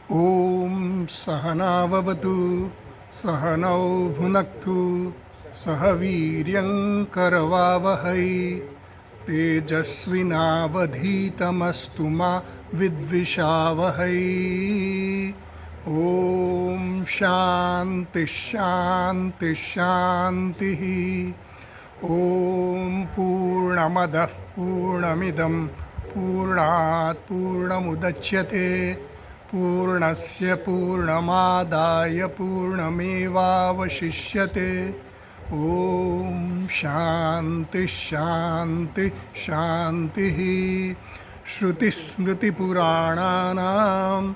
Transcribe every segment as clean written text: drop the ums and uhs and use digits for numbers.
ॐ सहनाववतु सहनौ भुनक्तु सह वीर्यं करवावहै तेजस्विनावधीतमस्तु मा विद्विषावहै। ॐ शान्ति शान्ति शान्तिः। ॐ पूर्णमदः पूर्णमिदं पूर्णात् पूर्णमुदच्यते पूर्णस्य पूर्णमादाय पूर्णमेवावशिष्यते। ॐ शान्ति शान्ति शान्तिः। श्रुतिस्मृतिपुराणानाम्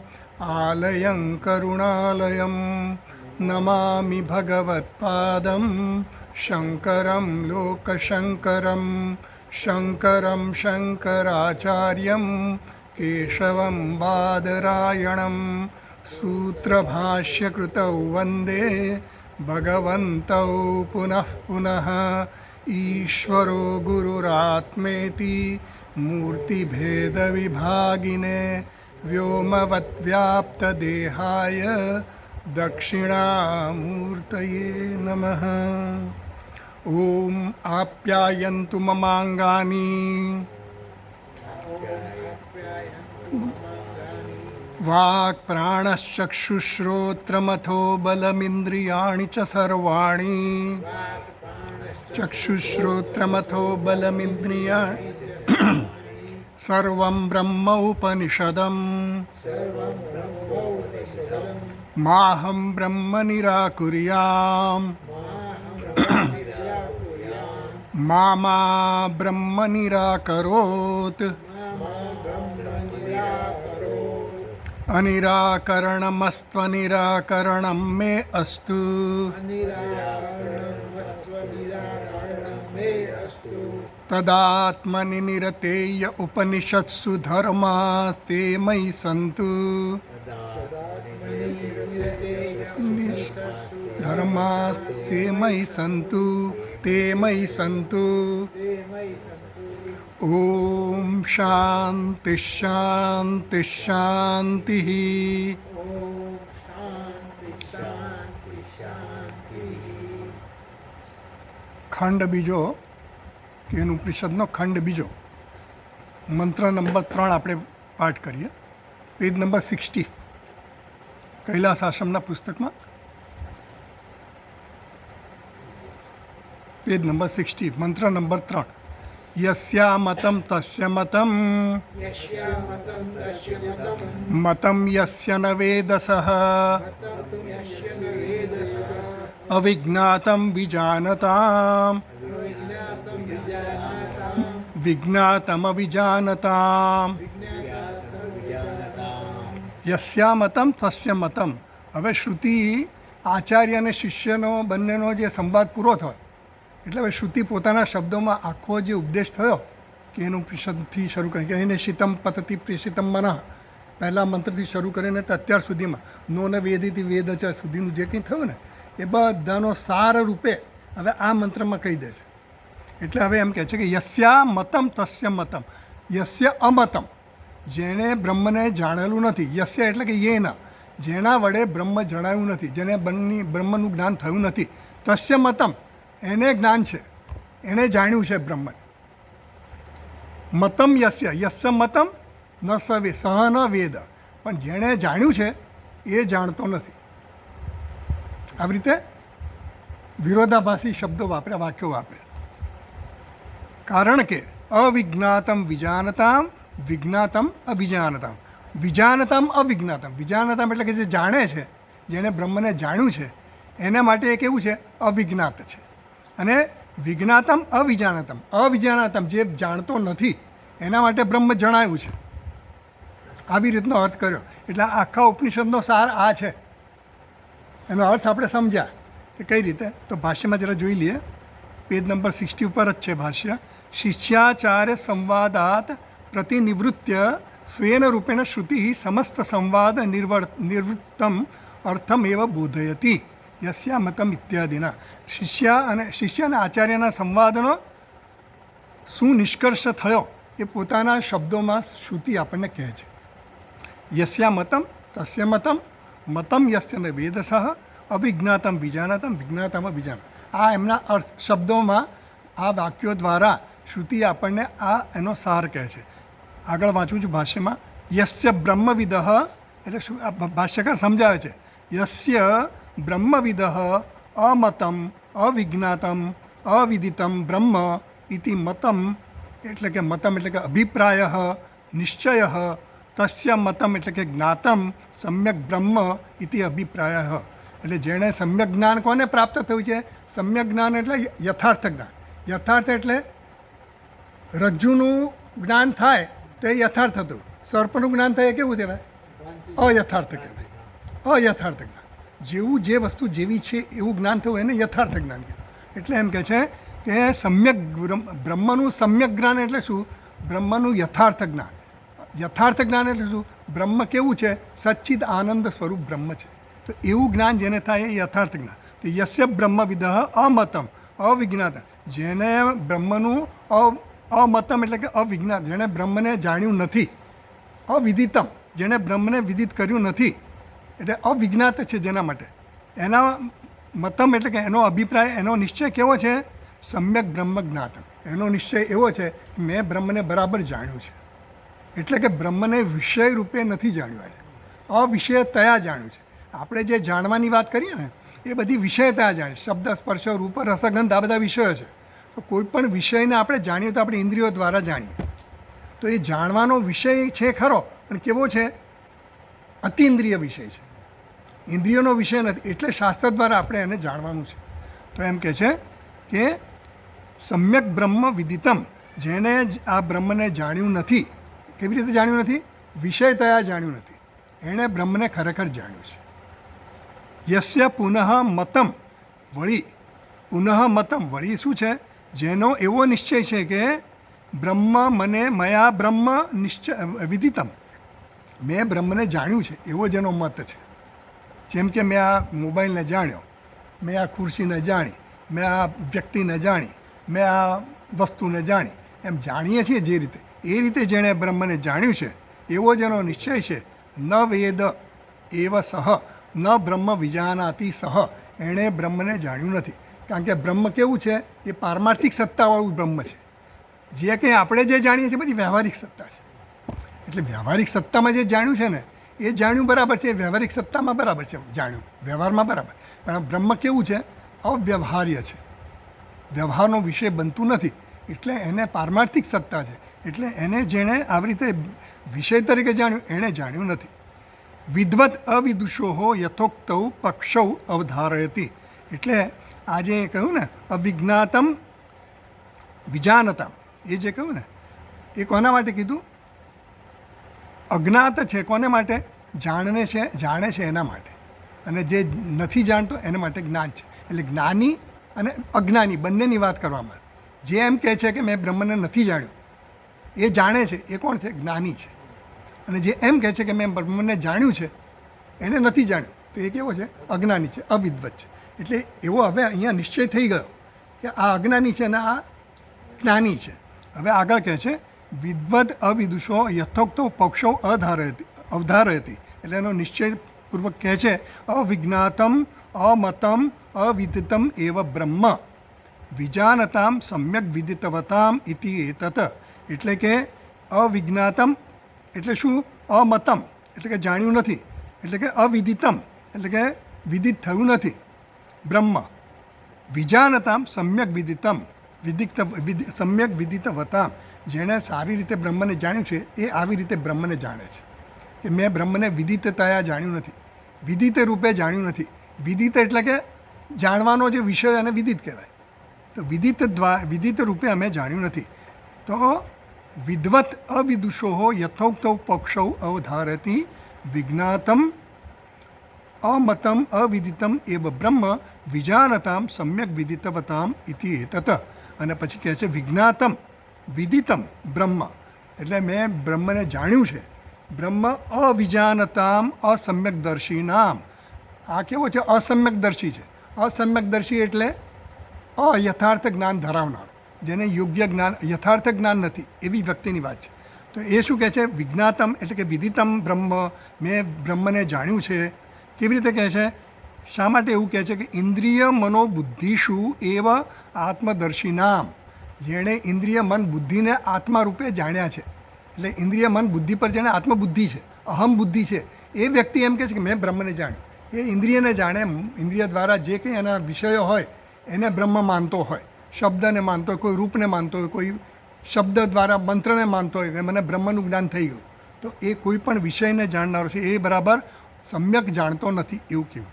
आलयं करुणालयं नमामि भगवत्पादं शङ्करं लोकशङ्करं शङ्करं शङ्कराचार्यं केशवं बादरायणं सूत्रभाष्यकृतौ वन्दे भगवन्तौ पुनः पुनः। ईश्वरो गुरुरात्मेति मूर्तिभेदविभागिने व्योमवद्व्याप्तदेहाय दक्षिणामूर्तये नमः। ॐ आप्यायन्तु ममाङ्गानि वाक्प्राणश्चक्षुश्रोत्रमथो बलमिन्द्रियाणि च सर्वाणि। चक्षुश्रोत्रमथो बलमिन्द्रियाणि सर्वं ब्रह्मोपनिषदम्। माहं ब्रह्म निराकुर्याम् मा ब्रह्म निराकरोत्। अनिराकरणमस्त्वनिराकरणं मे अस्तु। तदात्मनि निरतेय उपनिषत्सु धर्मास्ते मयि सन्तु। धर्मास्ते मयि सन्तु ते मयि सन्तु। ॐ शान्ति शान्ति शान्तिः। ખંડ બીજો કે એનું ઉપનિષદનો ખંડ બીજો મંત્ર નંબર 3 આપણે પાઠ કરીએ. પેજ નંબર 60 કૈલાસ આશ્રમના પુસ્તકમાં પેજ નંબર 60 મંત્ર નંબર 3. યસ્યા મતમ તસ્ય મતમ મતમ યસ્ય ન વેદસઃ અવિજ્ઞાતમ વિજાનતામ વિજ્ઞાતમ અવિજાનતામ. યસ્યા મતમ તસ્ય મતમ. હવે શ્રુતિ આચાર્ય અને શિષ્યનો બંનેનો જે સંવાદ પૂરો થયો એટલે હવે શ્રુતિ પોતાના શબ્દોમાં આખો જે ઉપદેશ થયો કે એનું ઉપનિષદથી શરૂ કરીને કે એને શીતમ પતતી પ્રેષિતમ મનઃ પહેલાં મંત્રથી શરૂ કરીને તો અત્યાર સુધીમાં નો ન વેદિતી વેદ છે સુધીનું જે કંઈ થયું ને એ બધાનો સાર રૂપે હવે આ મંત્રમાં કહી દે છે. એટલે હવે એમ કહે છે કે યસ્યા મતમ તસ્ય મતમ. યસ્ય અમતમ, જેણે બ્રહ્મને જાણેલું નથી. યસ્ય એટલે કે યેના, જેના વડે બ્રહ્મ જણાયું નથી, જેને બ્રહ્મનું જ્ઞાન થયું નથી. તસ્ય મતમ, એને જ્ઞાન છે, એણે જાણ્યું છે બ્રહ્મને. મતમ યસ્ય, યસ્ય મતમ ન સવે સહ ન વેદ, પણ જેણે જાણ્યું છે એ જાણતો નથી. આવી રીતે વિરોધાભાસી શબ્દો વાપર્યા, વાક્યો વાપર્યા. કારણ કે અવિજ્ઞાતમ વિજાનતામ વિજ્ઞાતમ અવિજાનતામ. વિજાનતામ અવિજ્ઞાતમ. વિજાનતામ એટલે કે જે જાણે છે, જેણે બ્રહ્મને જાણ્યું છે એના માટે એ કેવું છે? અવિજ્ઞાત છે. અને વિજ્ઞાતમ અવિજાનતમ, અવિજાનતમ જે જાણતો નથી એના માટે બ્રહ્મ જણાયું છે. આવી રીતનો અર્થ કર્યો. એટલે આખા ઉપનિષદનો સાર આ છે. એનો અર્થ આપણે સમજ્યા કે કઈ રીતે. તો ભાષ્યમાં જરા જોઈ લઈએ. પેજ નંબર 60 ઉપર જ છે ભાષ્ય. શિષ્યાચાર્ય સંવાદાત પ્રતિનિવૃત્ય સ્વેન રૂપેણ શ્રુતિ સમસ્ત સંવાદ નિવૃત્તમ અર્થમ એવ બોધયતી યસ્યા મતમ ઇત્યાદિના. શિષ્ય અને આચાર્યના સંવાદનો શું નિષ્કર્ષ થયો એ પોતાના શબ્દોમાં શ્રુતિ આપણને કહે છે. યસ્યા મતમ તસ્ય મતમ મતમ યસ્ય ન વેદસઃ અવિજ્ઞાતમ વિજાનાતમ વિજ્ઞાતમ અવિજાના. આ એમના અર્થ શબ્દોમાં આ વાક્યો દ્વારા શ્રુતિ આપણને આ એનો સાર કહે છે. આગળ વાંચું છું ભાષ્યમાં. યસ્ય બ્રહ્મવિદઃ એટલે શું આ ભાષ્યકાર સમજાવે છે. યસ્ય બ્રહ્મવિદઃ અમતમ અવિજ્ઞાતમ અવિદિતમ બ્રહ્મ ઇતિ મતમ એટલે કે મતમ એટલે કે અભિપ્રાય નિશ્ચય તસ્ય મતમ એટલે કે જ્ઞાતમ સમ્યક બ્રહ્મ ઇતિ અભિપ્રાય. એટલે જેણે સમ્યક જ્ઞાન કોને પ્રાપ્ત થયું છે? સમ્યક જ્ઞાન એટલે યથાર્થ જ્ઞાન. યથાર્થ એટલે રજ્જુનું જ્ઞાન થાય તે યથાર્થ હતું. સર્પનું જ્ઞાન થાય એ કેવું કહેવાય? અયથાર્થ કહેવાય. અયથાર્થ જ્ઞાન જેવું જે વસ્તુ જેવી છે એવું જ્ઞાન થયું એને યથાર્થ જ્ઞાન કહેવાય. એટલે એમ કહે છે કે સમ્યક બ્રહ્મનું સમ્યક જ્ઞાન એટલે શું? બ્રહ્મનું યથાર્થ જ્ઞાન. યથાર્થ જ્ઞાન એટલે શું? બ્રહ્મ કેવું છે? સચ્ચિદ આનંદ સ્વરૂપ બ્રહ્મ છે. તો એવું જ્ઞાન જેને થાય એ યથાર્થ જ્ઞાન. તો યસ્ય બ્રહ્મવિદઃ અમતમ અવિજ્ઞાત, જેને બ્રહ્મનું અમતમ એટલે કે અવિજ્ઞાત, જેણે બ્રહ્મને જાણ્યું નથી. અવિદિતમ, જેણે બ્રહ્મને વિદિત કર્યું નથી, એટલે અવિજ્ઞાત છે જેના માટે. એના મતમ એટલે કે એનો અભિપ્રાય, એનો નિશ્ચય કેવો છે? સમ્યક બ્રહ્મ જ્ઞાતમ. એનો નિશ્ચય એવો છે કે મેં બ્રહ્મને બરાબર જાણ્યું છે. એટલે કે બ્રહ્મને વિષય રૂપે નથી જાણ્યું, અવિષયતયા જાણ્યું છે. આપણે જે જાણવાની વાત કરીએ ને એ બધી વિષયતયા જાણીએ. શબ્દ સ્પર્શ રૂપ રસગંધ આ બધા વિષયો છે. તો કોઈ પણ વિષયને આપણે જાણીએ તો આપણે ઇન્દ્રિયો દ્વારા જાણીએ. તો એ જાણવાનો વિષય છે ખરો, પણ કેવો છે? અતિઇન્દ્રિય વિષય છે, ઇન્દ્રિયોનો વિષય નથી. એટલે શાસ્ત્ર દ્વારા આપણે એને જાણવાનું છે. તો એમ કહે છે કે સમ્યક બ્રહ્મ વિદિતમ, જેણે આ બ્રહ્મને જાણ્યું નથી. કેવી રીતે જાણ્યું નથી? વિષયતયા જાણ્યું નથી. એણે બ્રહ્મને ખરેખર જાણ્યું છે. યસ્ય પુનઃ મતમ, વળી પુનઃ મતમ, વળી શું છે? જેનો એવો નિશ્ચય છે કે બ્રહ્મ મને મયા બ્રહ્મ નિશ્ચય વિદિતમ, મેં બ્રહ્મને જાણ્યું છે એવો જેનો મત છે. જેમ કે મેં આ મોબાઈલને જાણ્યો, મેં આ ખુરશીને જાણી, મેં આ વ્યક્તિને જાણી, મેં આ વસ્તુને જાણી, એમ જાણીએ છીએ જે રીતે, એ રીતે જેણે બ્રહ્મને જાણ્યું છે એવો જેનો નિશ્ચય છે. ન વેદ એવ સહ ન બ્રહ્મ વિજાનાતિ સહ, એણે બ્રહ્મને જાણ્યું નથી. કારણ કે બ્રહ્મ કેવું છે? એ પારમાર્થિક સત્તાવાળું બ્રહ્મ છે. જે કંઈ આપણે જે જાણીએ છીએ બધી વ્યવહારિક સત્તા છે. એટલે વ્યવહારિક સત્તામાં જે જાણ્યું છે ને એ જાણ્યું બરાબર છે, વ્યવહારિક સત્તામાં બરાબર છે જાણ્યું, વ્યવહારમાં બરાબર. પણ બ્રહ્મ કેવું છે? અવ્યવહાર્ય છે, વ્યવહારનો વિષય બનતું નથી. એટલે એને પારમાર્થિક સત્તા છે. એટલે એને જેણે આવી રીતે વિષય તરીકે જાણ્યું એણે જાણ્યું નથી. વિદ્વત અવિદુષો યથોક્તૌ પક્ષૌ અવધારયતિ. એટલે આજે કહ્યું ને અવિજ્ઞાતમ વિજાનતમ, એ જે કહ્યું ને એ કોના માટે કીધું? અજ્ઞાત છે કોને માટે? જાણે છે એના માટે. અને જે નથી જાણતો એના માટે જ્ઞાન છે. એટલે જ્ઞાની અને અજ્ઞાની બંનેની વાત કરવામાં. જે એમ કહે છે કે મેં બ્રહ્મને નથી જાણ્યું એ જાણે છે, એ કોણ છે? જ્ઞાની છે. અને જે એમ કહે છે કે મેં બ્રહ્મને જાણ્યું છે એને નથી જાણ્યું તો એ કેવો છે? અજ્ઞાની છે, અવિદ્વત છે. એટલે એવો હવે અહીંયા નિશ્ચય થઈ ગયો કે આ અજ્ઞાની છે અને આ જ્ઞાની છે. હવે આગળ કહે છે વિદ્વદ અવિદુષો યથોક્તો પક્ષો અવધારયતિ. એટલે એનો નિશ્ચયપૂર્વક કહે છે અવિજ્ઞાતમ અમતમ અવિદિતમ એવ બ્રહ્મ વિજાનતામ સમ્યક વિદિતવતામ ઇતિ એતત. એટલે કે અવિજ્ઞાતમ એટલે શું? અમતમ એટલે કે જાણ્યું નથી, એટલે કે અવિદિતમ એટલે કે વિદિત થયું નથી બ્રહ્મ. વિજાનતામ સમ્યક વિદિતમ સમ્યક વિદિતવતામ, જેણે સારી રીતે બ્રહ્મને જાણ્યું છે એ આવી રીતે બ્રહ્મને જાણે છે. કે મેં બ્રહ્મને વિદિતતયા જાણ્યું નથી, વિદિત રૂપે જાણ્યું નથી. વિદિત એટલે કે જાણવાનો જે વિષય એને વિદિત કહેવાય. તો વિદિત રૂપે અમે જાણ્યું નથી. તો વિદ્વત અવિદુષો યથોક્તૌ પક્ષૌ અવધારયતિ વિજ્ઞાતમ અમતમ અવિદિતમ એવ બ્રહ્મ વિજાનતામ સમ્યક વિદિતવતામ ઇતિ એતત. અને પછી કહે છે વિજ્ઞાતમ વિદિતમ બ્રહ્મ, એટલે મેં બ્રહ્મને જાણ્યું છે. બ્રહ્મ અવિજાનતામ અસમ્યકદર્શીનામ. આ કેવો છે? અસમ્યકદર્શી છે. અસમ્યકદર્શી એટલે અયથાર્થ જ્ઞાન ધરાવનાર, જેને યોગ્ય જ્ઞાન યથાર્થ જ્ઞાન નથી એવી વ્યક્તિની વાત છે. તો એ શું કહે છે? વિજ્ઞાતમ એટલે કે વિદિતમ બ્રહ્મ, મેં બ્રહ્મને જાણ્યું છે. કેવી રીતે કહે છે? શા માટે એવું કહે છે કે ઇન્દ્રિય મનોબુદ્ધિષુ એવ આત્મદર્શિનામ, જેણે ઇન્દ્રિય મન બુદ્ધિને આત્મા રૂપે જાણ્યા છે, એટલે ઇન્દ્રિય મન બુદ્ધિ પર જેણે આત્મબુદ્ધિ છે, અહમ બુદ્ધિ છે, એ વ્યક્તિ એમ કહે છે કે મેં બ્રહ્મને જાણ્યું. એ ઇન્દ્રિયને જાણે, ઇન્દ્રિય દ્વારા જે કંઈ એના વિષયો હોય એને બ્રહ્મ માનતો હોય, શબ્દને માનતો હોય, કોઈ રૂપને માનતો હોય, કોઈ શબ્દ દ્વારા મંત્રને માનતો હોય કે મને બ્રહ્મનું જ્ઞાન થઈ ગયું, તો એ કોઈ પણ વિષયને જાણનારો છે એ બરાબર સમ્યક જાણતો નથી એવું કહેવું.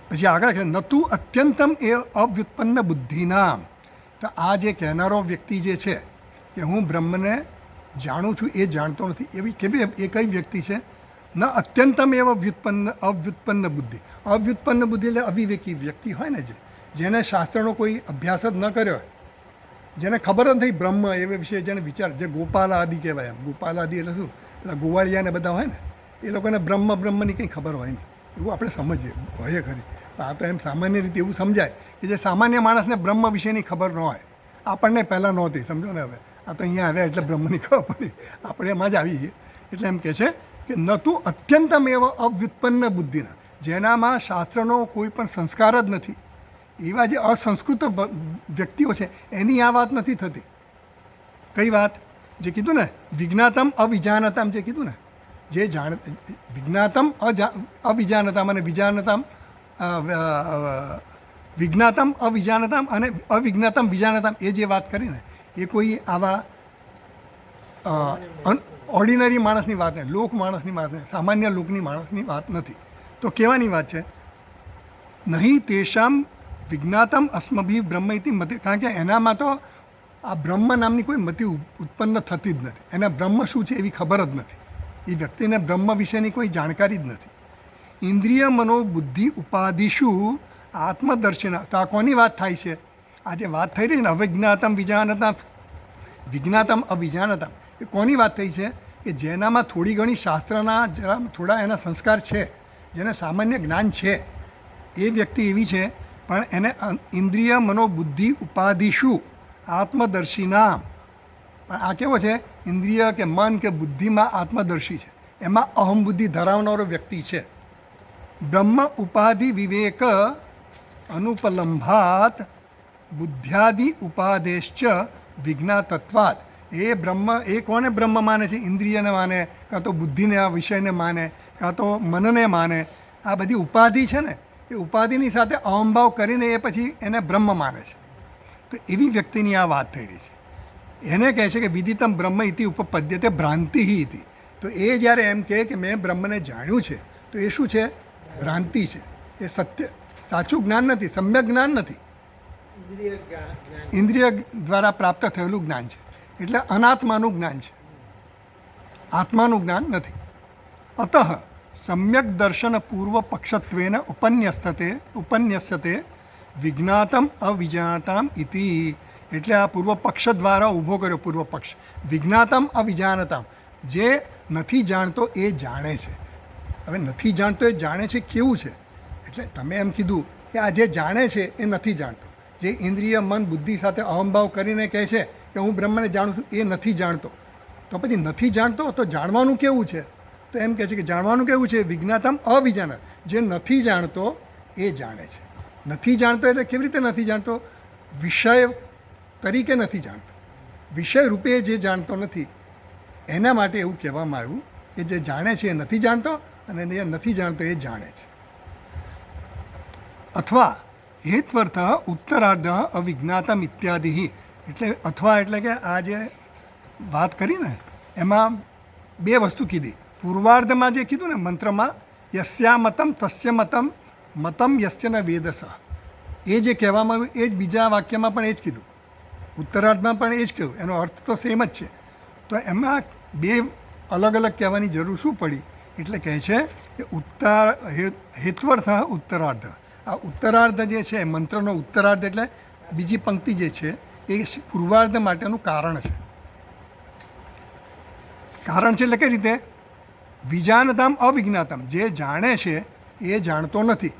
પછી આગળ કે નતુ અત્યંતમ એ અવ્યુત્પન્ન બુદ્ધિનામ, તો આ જે કહેનારો વ્યક્તિ જે છે કે હું બ્રહ્મને જાણું છું એ જાણતો નથી, એવી કેવી એ કઈ વ્યક્તિ છે? ન અત્યંતમ એવ અવ્યુત્પન્ન બુદ્ધિ. અવ્યુત્પન્ન બુદ્ધિ એટલે અવિવેકી વ્યક્તિ હોય ને, જેને શાસ્ત્રનો કોઈ અભ્યાસ જ ન કર્યો હોય, જેને ખબર જ નથી બ્રહ્મ એ વિશે, જેને વિચાર, જે ગોપાલ આદિ કહેવાય. એમ ગોપાલ આદિ એટલે શું? પેલા ગોવાળિયાને બધા હોય ને, એ લોકોને બ્રહ્મની કંઈ ખબર હોય નહીં, એવું આપણે સમજીએ, હોય ખરી. આ તો એમ સામાન્ય રીતે એવું સમજાય કે જે સામાન્ય માણસને બ્રહ્મ વિશેની ખબર ન હોય, આપણને પહેલાં નહોતી, સમજો ને. હવે આ તો અહીંયા આવ્યા એટલે બ્રહ્મની ખબર પડી, આપણે એમાં જ આવી ગઈએ. એટલે એમ કહે છે કે ન તું અત્યંતમ એવ અવ્યુત્પન્ન બુદ્ધિના, જેનામાં શાસ્ત્રનો કોઈ પણ સંસ્કાર જ નથી, એવા જે અસંસ્કૃત વ્યક્તિઓ છે એની આ વાત નથી થતી. કઈ વાત? જે કીધું ને વિજ્ઞાતમ અવિજાનતામ, જે કીધું ને, જે જાણ વિજ્ઞાતમ અવિજાનતામ અને વિજાનતામ, વિજ્ઞાતમ અવિજાનતામ અને અવિજ્ઞાતમ વિજાનતામ, એ જે વાત કરી ને એ કોઈ આવા ઓર્ડિનરી માણસની વાત નહીં, લોક માણસની વાત નહીં, સામાન્ય લોકની માણસની વાત નથી. તો કહેવાની વાત છે નહીં તેષામ વિજ્ઞાતમ અસ્મભી બ્રહ્મ ઇતિ મતિ, કારણ કે એનામાં તો આ બ્રહ્મ નામની કોઈ મતિ ઉત્પન્ન થતી જ નથી. એને બ્રહ્મ શું છે એવી ખબર જ નથી, એ વ્યક્તિને બ્રહ્મ વિશેની કોઈ જાણકારી જ નથી. ઇન્દ્રિય મનોબુદ્ધિ ઉપાધિશુ આત્મદર્શિના, તો આ કોની વાત થાય છે? આ જે વાત થઈ રહી છે ને અવિજ્ઞાતમ વિજાનતા, વિજ્ઞાતમ અવિજાનતા, એ કોની વાત થઈ છે? કે જેનામાં થોડી ઘણી શાસ્ત્રના જરા થોડા એના સંસ્કાર છે, જેને સામાન્ય જ્ઞાન છે, એ વ્યક્તિ એવી છે. પણ એને ઇન્દ્રિય મનોબુદ્ધિ ઉપાધિશુ આત્મદર્શિના, પણ આ કેવો છે? ઇન્દ્રિય કે મન કે બુદ્ધિમાં આત્મદર્શી છે, એમાં અહમ બુદ્ધિ ધરાવનારો વ્યક્તિ છે. બ્રહ્મ ઉપાધિ વિવેક અનુપલંભાત બુદ્ધ્યાદિ ઉપાદેશ્ચ વિજ્ઞાતત્વાત, એ બ્રહ્મ, એ કોને બ્રહ્મ માને છે? ઇન્દ્રિયને માને, કાં તો બુદ્ધિને, આ વિષયને માને, કાં તો મનને માને. આ બધી ઉપાધિ છે ને, એ ઉપાધિની સાથે અહંભાવ કરીને એ પછી એને બ્રહ્મ માને છે. તો એવી વ્યક્તિની આ વાત થઈ રહી છે. એને કહે છે કે વિદિતમ બ્રહ્મ ઇતિ ઉપપદ્યતે ભ્રાંતિ ઇતિ. તો એ જ્યારે એમ કહે કે મેં બ્રહ્મને જાણ્યું છે, તો એ શું છે? ભ્રાંતિ છે. એ સત્ય, સાચું જ્ઞાન નથી, સમ્યક જ્ઞાન નથી, ઇન્દ્રિય દ્વારા પ્રાપ્ત થયેલું જ્ઞાન છે. એટલે અનાત્માનું જ્ઞાન છે, આત્માનું જ્ઞાન નથી. અતઃ સમ્યક દર્શન પૂર્વ પક્ષત્વેન ઉપન્યસ્યતે વિજ્ઞાતમ અવિજાનતામ ઇતિ. એટલે આ પૂર્વ પક્ષ દ્વારા ઊભો કર્યો, પૂર્વ પક્ષ. વિજ્ઞાતમ અવિજાનતામ, જે નથી જાણતો એ જાણે છે. હવે નથી જાણતો એ જાણે છે કેવું છે? એટલે તમે એમ કીધું કે આ જે જાણે છે એ નથી જાણતો, જે ઇન્દ્રિય મન બુદ્ધિ સાથે અહંભાવ કરીને કહે છે કે હું બ્રહ્મને જાણું છું, એ નથી જાણતો. તો પછી નથી જાણતો તો જાણવાનું કેવું છે? તો એમ કહે છે કે જાણવાનું કેવું છે? વિજ્ઞાતમ અવિજાનત, જે નથી જાણતો એ જાણે છે. નથી જાણતો એટલે કેવી રીતે નથી જાણતો? વિષય તરીકે નથી જાણતો, વિષય રૂપે જે જાણતો નથી, એના માટે એવું કહેવામાં આવ્યું કે જે જાણે છે એ નથી જાણતો, અને જે નથી જાણતો એ જાણે છે. અથવા હેત્વર્થ ઉત્તરાર્ધ અવિજ્ઞાતમ ઇત્યાદિ. એટલે અથવા એટલે કે આ જે વાત કરી ને એમાં બે વસ્તુ કીધી. પૂર્વાર્ધમાં જે કીધું ને મંત્રમાં, યસ્યા મતમ તસ્ય મતમ મતમ યસ્યન વેદસ, એ જે કહેવામાં આવ્યું એ જ બીજા વાક્યમાં પણ એ જ કીધું, ઉત્તરાર્ધમાં પણ એ જ કહ્યું. એનો અર્થ તો સેમ જ છે. તો એમાં બે અલગ અલગ કહેવાની જરૂર શું પડી? એટલે કહે છે કે હેત્વર્થ ઉત્તરાર્ધ. આ ઉત્તરાર્ધ જે છે મંત્રનો ઉત્તરાર્ધ એટલે બીજી પંક્તિ જે છે એ પૂર્વાર્ધ માટેનું કારણ છે. કારણ છે એટલે કઈ રીતે? વિજાનતામ અવિજ્ઞાતમ, જે જાણે છે એ જાણતો નથી,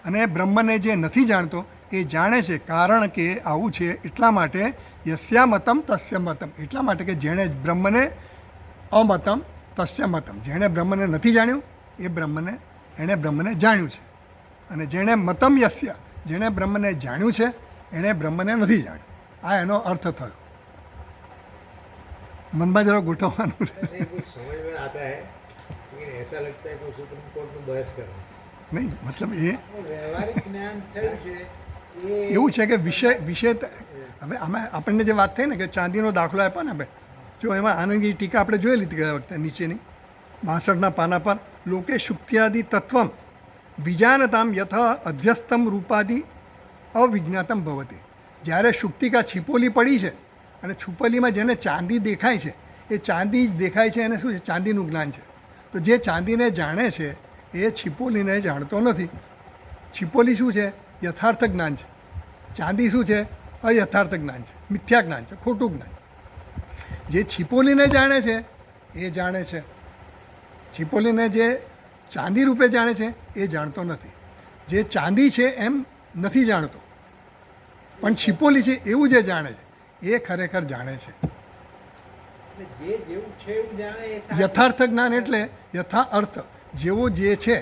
અને બ્રહ્મને જે નથી જાણતો એ જાણે છે, કારણ કે આવું છે એટલા માટે યસ્યા મતમ તસ્ય મતમ, એટલા માટે કે જેણે બ્રહ્મને અમતમ તસ્ય મતમ, જેણે બ્રહ્મને નથી જાણ્યું એણે બ્રહ્મને જાણ્યું છે, અને જેણે મતમ યસ્ય, જેણે બ્રહ્મને જાણ્યું છે એણે બ્રહ્મને નથી જાણ્યું. આ એનો અર્થ થયો. મનમાં જરા ગોઠવવાનું नहीं कुछ समझ में आता है लेकिन ऐसा लगता है कि सुप्रीम कोर्ट में बहस कर रहे નહીં, મતલબ એ हैं व्यवहारिक ज्ञान થયું છે એ એવું છે કે વિષય હવે આમાં આપણને જે વાત થઈ ને કે ચાંદીનો દાખલો આપ્યો ને આપણે, જો એમાં આનંદની ટીકા આપણે જોયેલી હતી ગયા વખતે નીચેની 62ના પાના પર, લોકે શુક્ત્યાદિ તત્વમ વિજાનતામ યથ અધ્યસ્તમ રૂપાદિ અવિજ્ઞાતમ ભવતી. જ્યારે શુક્તિકા છીપોલી પડી છે અને છુપોલીમાં જેને ચાંદી દેખાય છે એ ચાંદી જ દેખાય છે, એને શું છે, ચાંદીનું જ્ઞાન છે. તો જે ચાંદીને જાણે છે એ છીપોલીને જાણતો નથી. છીપોલી શું છે, યથાર્થ જ્ઞાન છે. ચાંદી શું છે, અયથાર્થ જ્ઞાન છે, મિથ્યા જ્ઞાન છે, ખોટું જ્ઞાન. જે છીપોલીને જાણે છે એ જાણે છે, છીપોલીને જે ચાંદી રૂપે જાણે છે એ જાણતો નથી. જે ચાંદી છે એમ નથી જાણતો, પણ છીપોલી છે એવું જે જાણે છે એ ખરેખર જાણે છે. એટલે જે જેવું છે એવું જાણે એ સાચું. યથાર્થ જ્ઞાન એટલે યથા અર્થ, જેવો જે છે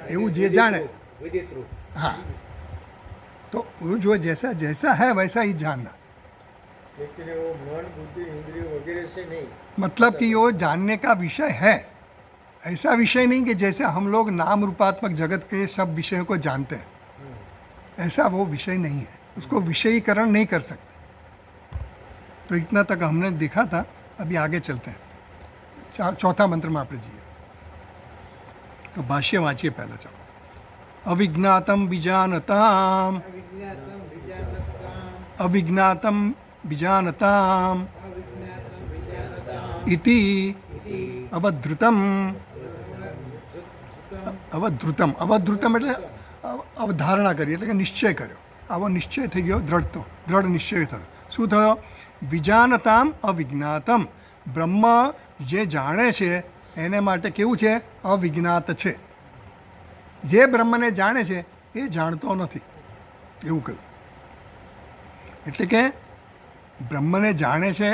એવું જે જાણે. વિદિત રૂપ. हाँ, तो वो जो जैसा जैसा है वैसा ही जानना, लेकिन वो मन बुद्धि इंद्रियों वगैरह से नहीं. मतलब कि वो जानने का विषय है. ऐसा विषय नहीं कि जैसे हम लोग नाम रूपात्मक जगत के सब विषयों को जानते हैं, ऐसा वो विषय नहीं है. उसको विषयीकरण नहीं कर सकते. तो इतना तक हमने देखा था. अभी आगे चलते हैं. चौथा मंत्र में આપણે જઈએ તો ભાષ્ય વાંચીએ પહેલાં. ચાલો. અવિજ્ઞાતમ વિજાનતામ, अविज्ञातम विजानताम અવિજ્ઞાતમ વિજાનતામ अविज्ञातम विजानताम ઇતિ અવધૃતમ. અવધૃતમ એટલે અવધારણા કરી, એટલે કે નિશ્ચય કર્યો. આવો નિશ્ચય થઈ ગયો, દ્રઢ નિશ્ચય થયો. શું થયો? વિજાનતામ અવિજ્ઞાતમ, બ્રહ્મ જે જાણે છે એને માટે કેવું છે? અવિજ્ઞાત છે. જે બ્રહ્મને જાણે છે એ જાણતો નથી, એવું કહ્યું. એટલે કે બ્રહ્મને જાણે છે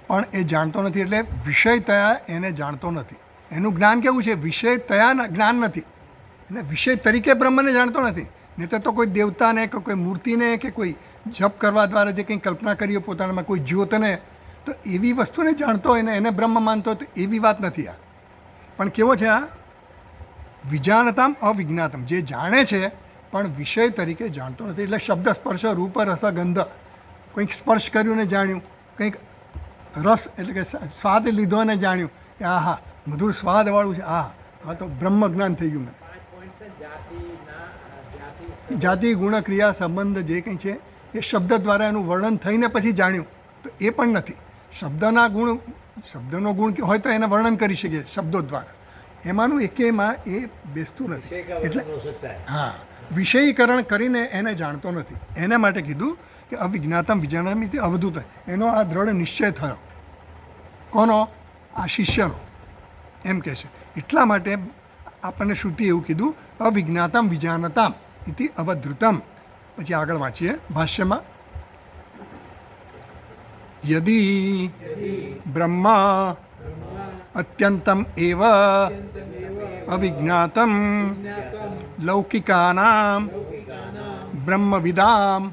પણ એ જાણતો નથી, એટલે વિષયતયા એને જાણતો નથી. એનું જ્ઞાન કેવું છે? વિષયતયા જ્ઞાન નથી, એટલે વિષય તરીકે બ્રહ્મને જાણતો નથી. નહીં તો કોઈ દેવતાને કે કોઈ મૂર્તિને કે કોઈ જપ કરવા દ્વારા જે કંઈ કલ્પના કરી હોય પોતાનામાં, કોઈ જ્યોતને, તો એવી વસ્તુને જાણતો હોય ને એને બ્રહ્મ માનતો હોય, તો એવી વાત નથી આ. પણ કેવો છે આ? વિજાનતામ અવિજ્ઞાતમ, જે જાણે છે પણ વિષય તરીકે જાણતો નથી. એટલે શબ્દ સ્પર્શ રૂપ રસ ગંધ, કંઈક સ્પર્શ કર્યું ને જાણ્યું, કંઈક રસ એટલે કે સ્વાદ લીધો ને જાણ્યું કે આ હા મધુર સ્વાદવાળું છે, હા તો બ્રહ્મ જ્ઞાન થઈ ગયું. 5 પોઈન્ટ છે જાતિ જાતિ ગુણ ક્રિયા સંબંધ જે કંઈ છે એ શબ્દ દ્વારા એનું વર્ણન થઈને પછી જાણ્યું, તો એ પણ નથી. શબ્દનો ગુણ હોય તો એને વર્ણન કરી શકીએ શબ્દો દ્વારા, એમાંનું એકેયમાં એ બેસતું નથી. એટલે હા, વિષયીકરણ કરીને એને જાણતો નથી. એને માટે કીધું કે અવિજ્ઞાતમ વિજાનામિતિ અવધૂત, એનો આ દ્રઢ નિશ્ચય થયો. કોનો? આ શિષ્યનો. એમ કહે છે. એટલા માટે આપણને શ્રુતિ એવું કીધું, અવિજ્ઞાતમ વિજાનતામ ઇતિ અવધૃતમ. પછી આગળ વાંચીએ ભાષ્યમાં. યદિ બ્રહ્મા અત્યંતમ એવ અવિજ્ઞાતમ લૌકિકાનામ બ્રહ્મવિદામ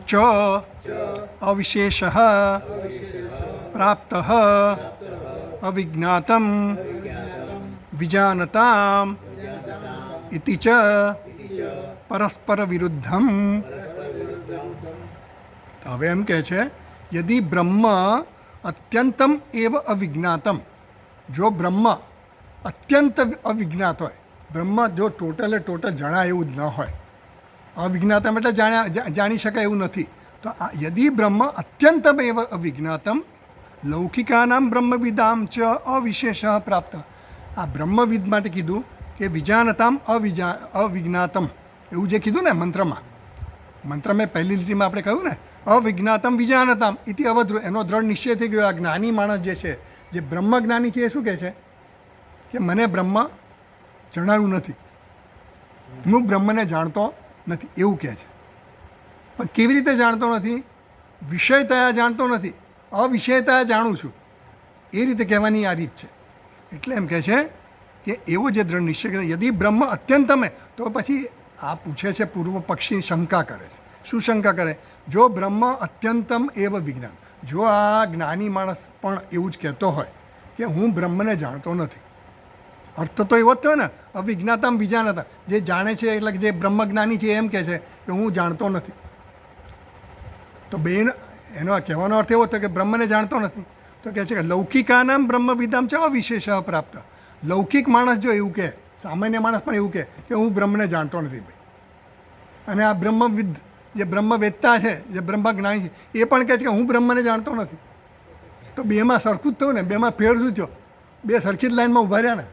ચ અવિશેષ પ્રાપ્ત અવિજ્ઞાતમ વિજાનતામ ઇતિ ચ પરસ્પર વિરુદ્ધમ. તો હવે એમ કહે છે, યદિ બ્રહ્મ અત્યંતમ એવ અવિજ્ઞાતમ, જો બ્રહ્મ અત્યંત અવિજ્ઞાત હોય, બ્રહ્મ જો ટોટલ જણાય એવું જ ન હોય, અવિજ્ઞાતમ એટલે જાણી શકાય એવું નથી, તો આ યદિ બ્રહ્મ અત્યંતમ એવ અવિજ્ઞાતમ લૌકિકાનામ બ્રહ્મવિદામ ચ અવિશેષ પ્રાપ્ત. આ બ્રહ્મવિદ માટે કીધું કે વિજાનતામ અવિજ્ઞાતમ, એવું જે કીધું ને મંત્રમાં મેં પહેલી લીટીમાં આપણે કહ્યું ને, અવિજ્ઞાતમ વિજાનતામ ઇતિ અવધ્રુ, એનો દ્રઢ નિશ્ચય થઈ ગયો. આ જ્ઞાની માણસ જે છે, જે બ્રહ્મ જ્ઞાની છે, એ શું કહે છે કે મને બ્રહ્મ જણાયું નથી, હું બ્રહ્મને જાણતો નથી એવું કહે છે. પણ કેવી રીતે જાણતો નથી? વિષયતયા જાણતો નથી, અવિષયતયા જાણું છું, એ રીતે કહેવાની આ રીત છે. એટલે એમ કહે છે કે એવો જે દ્રઢ નિશ્ચય કરે, યદિ બ્રહ્મ અત્યંતમે, તો પછી આ પૂછે છે પૂર્વ પક્ષી શંકા કરે છે. શું શંકા કરે? જો બ્રહ્મ અત્યંતમ એવ વિજ્ઞાન, જો આ જ્ઞાની માણસ પણ એવું જ કહેતો હોય કે હું બ્રહ્મને જાણતો નથી, અર્થ તો એવો જ થયો ને, અવિજ્ઞાતામ વિજાનતા, જે જાણે છે એટલે જે બ્રહ્મજ્ઞાની છે એમ કહે છે કે હું જાણતો નથી. તો બેન એનો કહેવાનો અર્થ એવો થયો કે બ્રહ્મને જાણતો નથી. તો કહે છે કે લૌકિકાનામ બ્રહ્મવિદામ છે અવિશેષ પ્રાપ્ત. લૌકિક માણસ જો એવું કહે, સામાન્ય માણસ પણ એવું કહે કે હું બ્રહ્મને જાણતો નથી ભાઈ, અને આ બ્રહ્મવિદ જે બ્રહ્મવેત્તા છે, જે બ્રહ્મજ્ઞાની છે, એ પણ કહે છે કે હું બ્રહ્મને જાણતો નથી. તો બેમાં સરખું જ થયું ને, બેમાં ફેર શું થયો? બે સરખી જ લાઈનમાં ઊભા રહ્યા ને,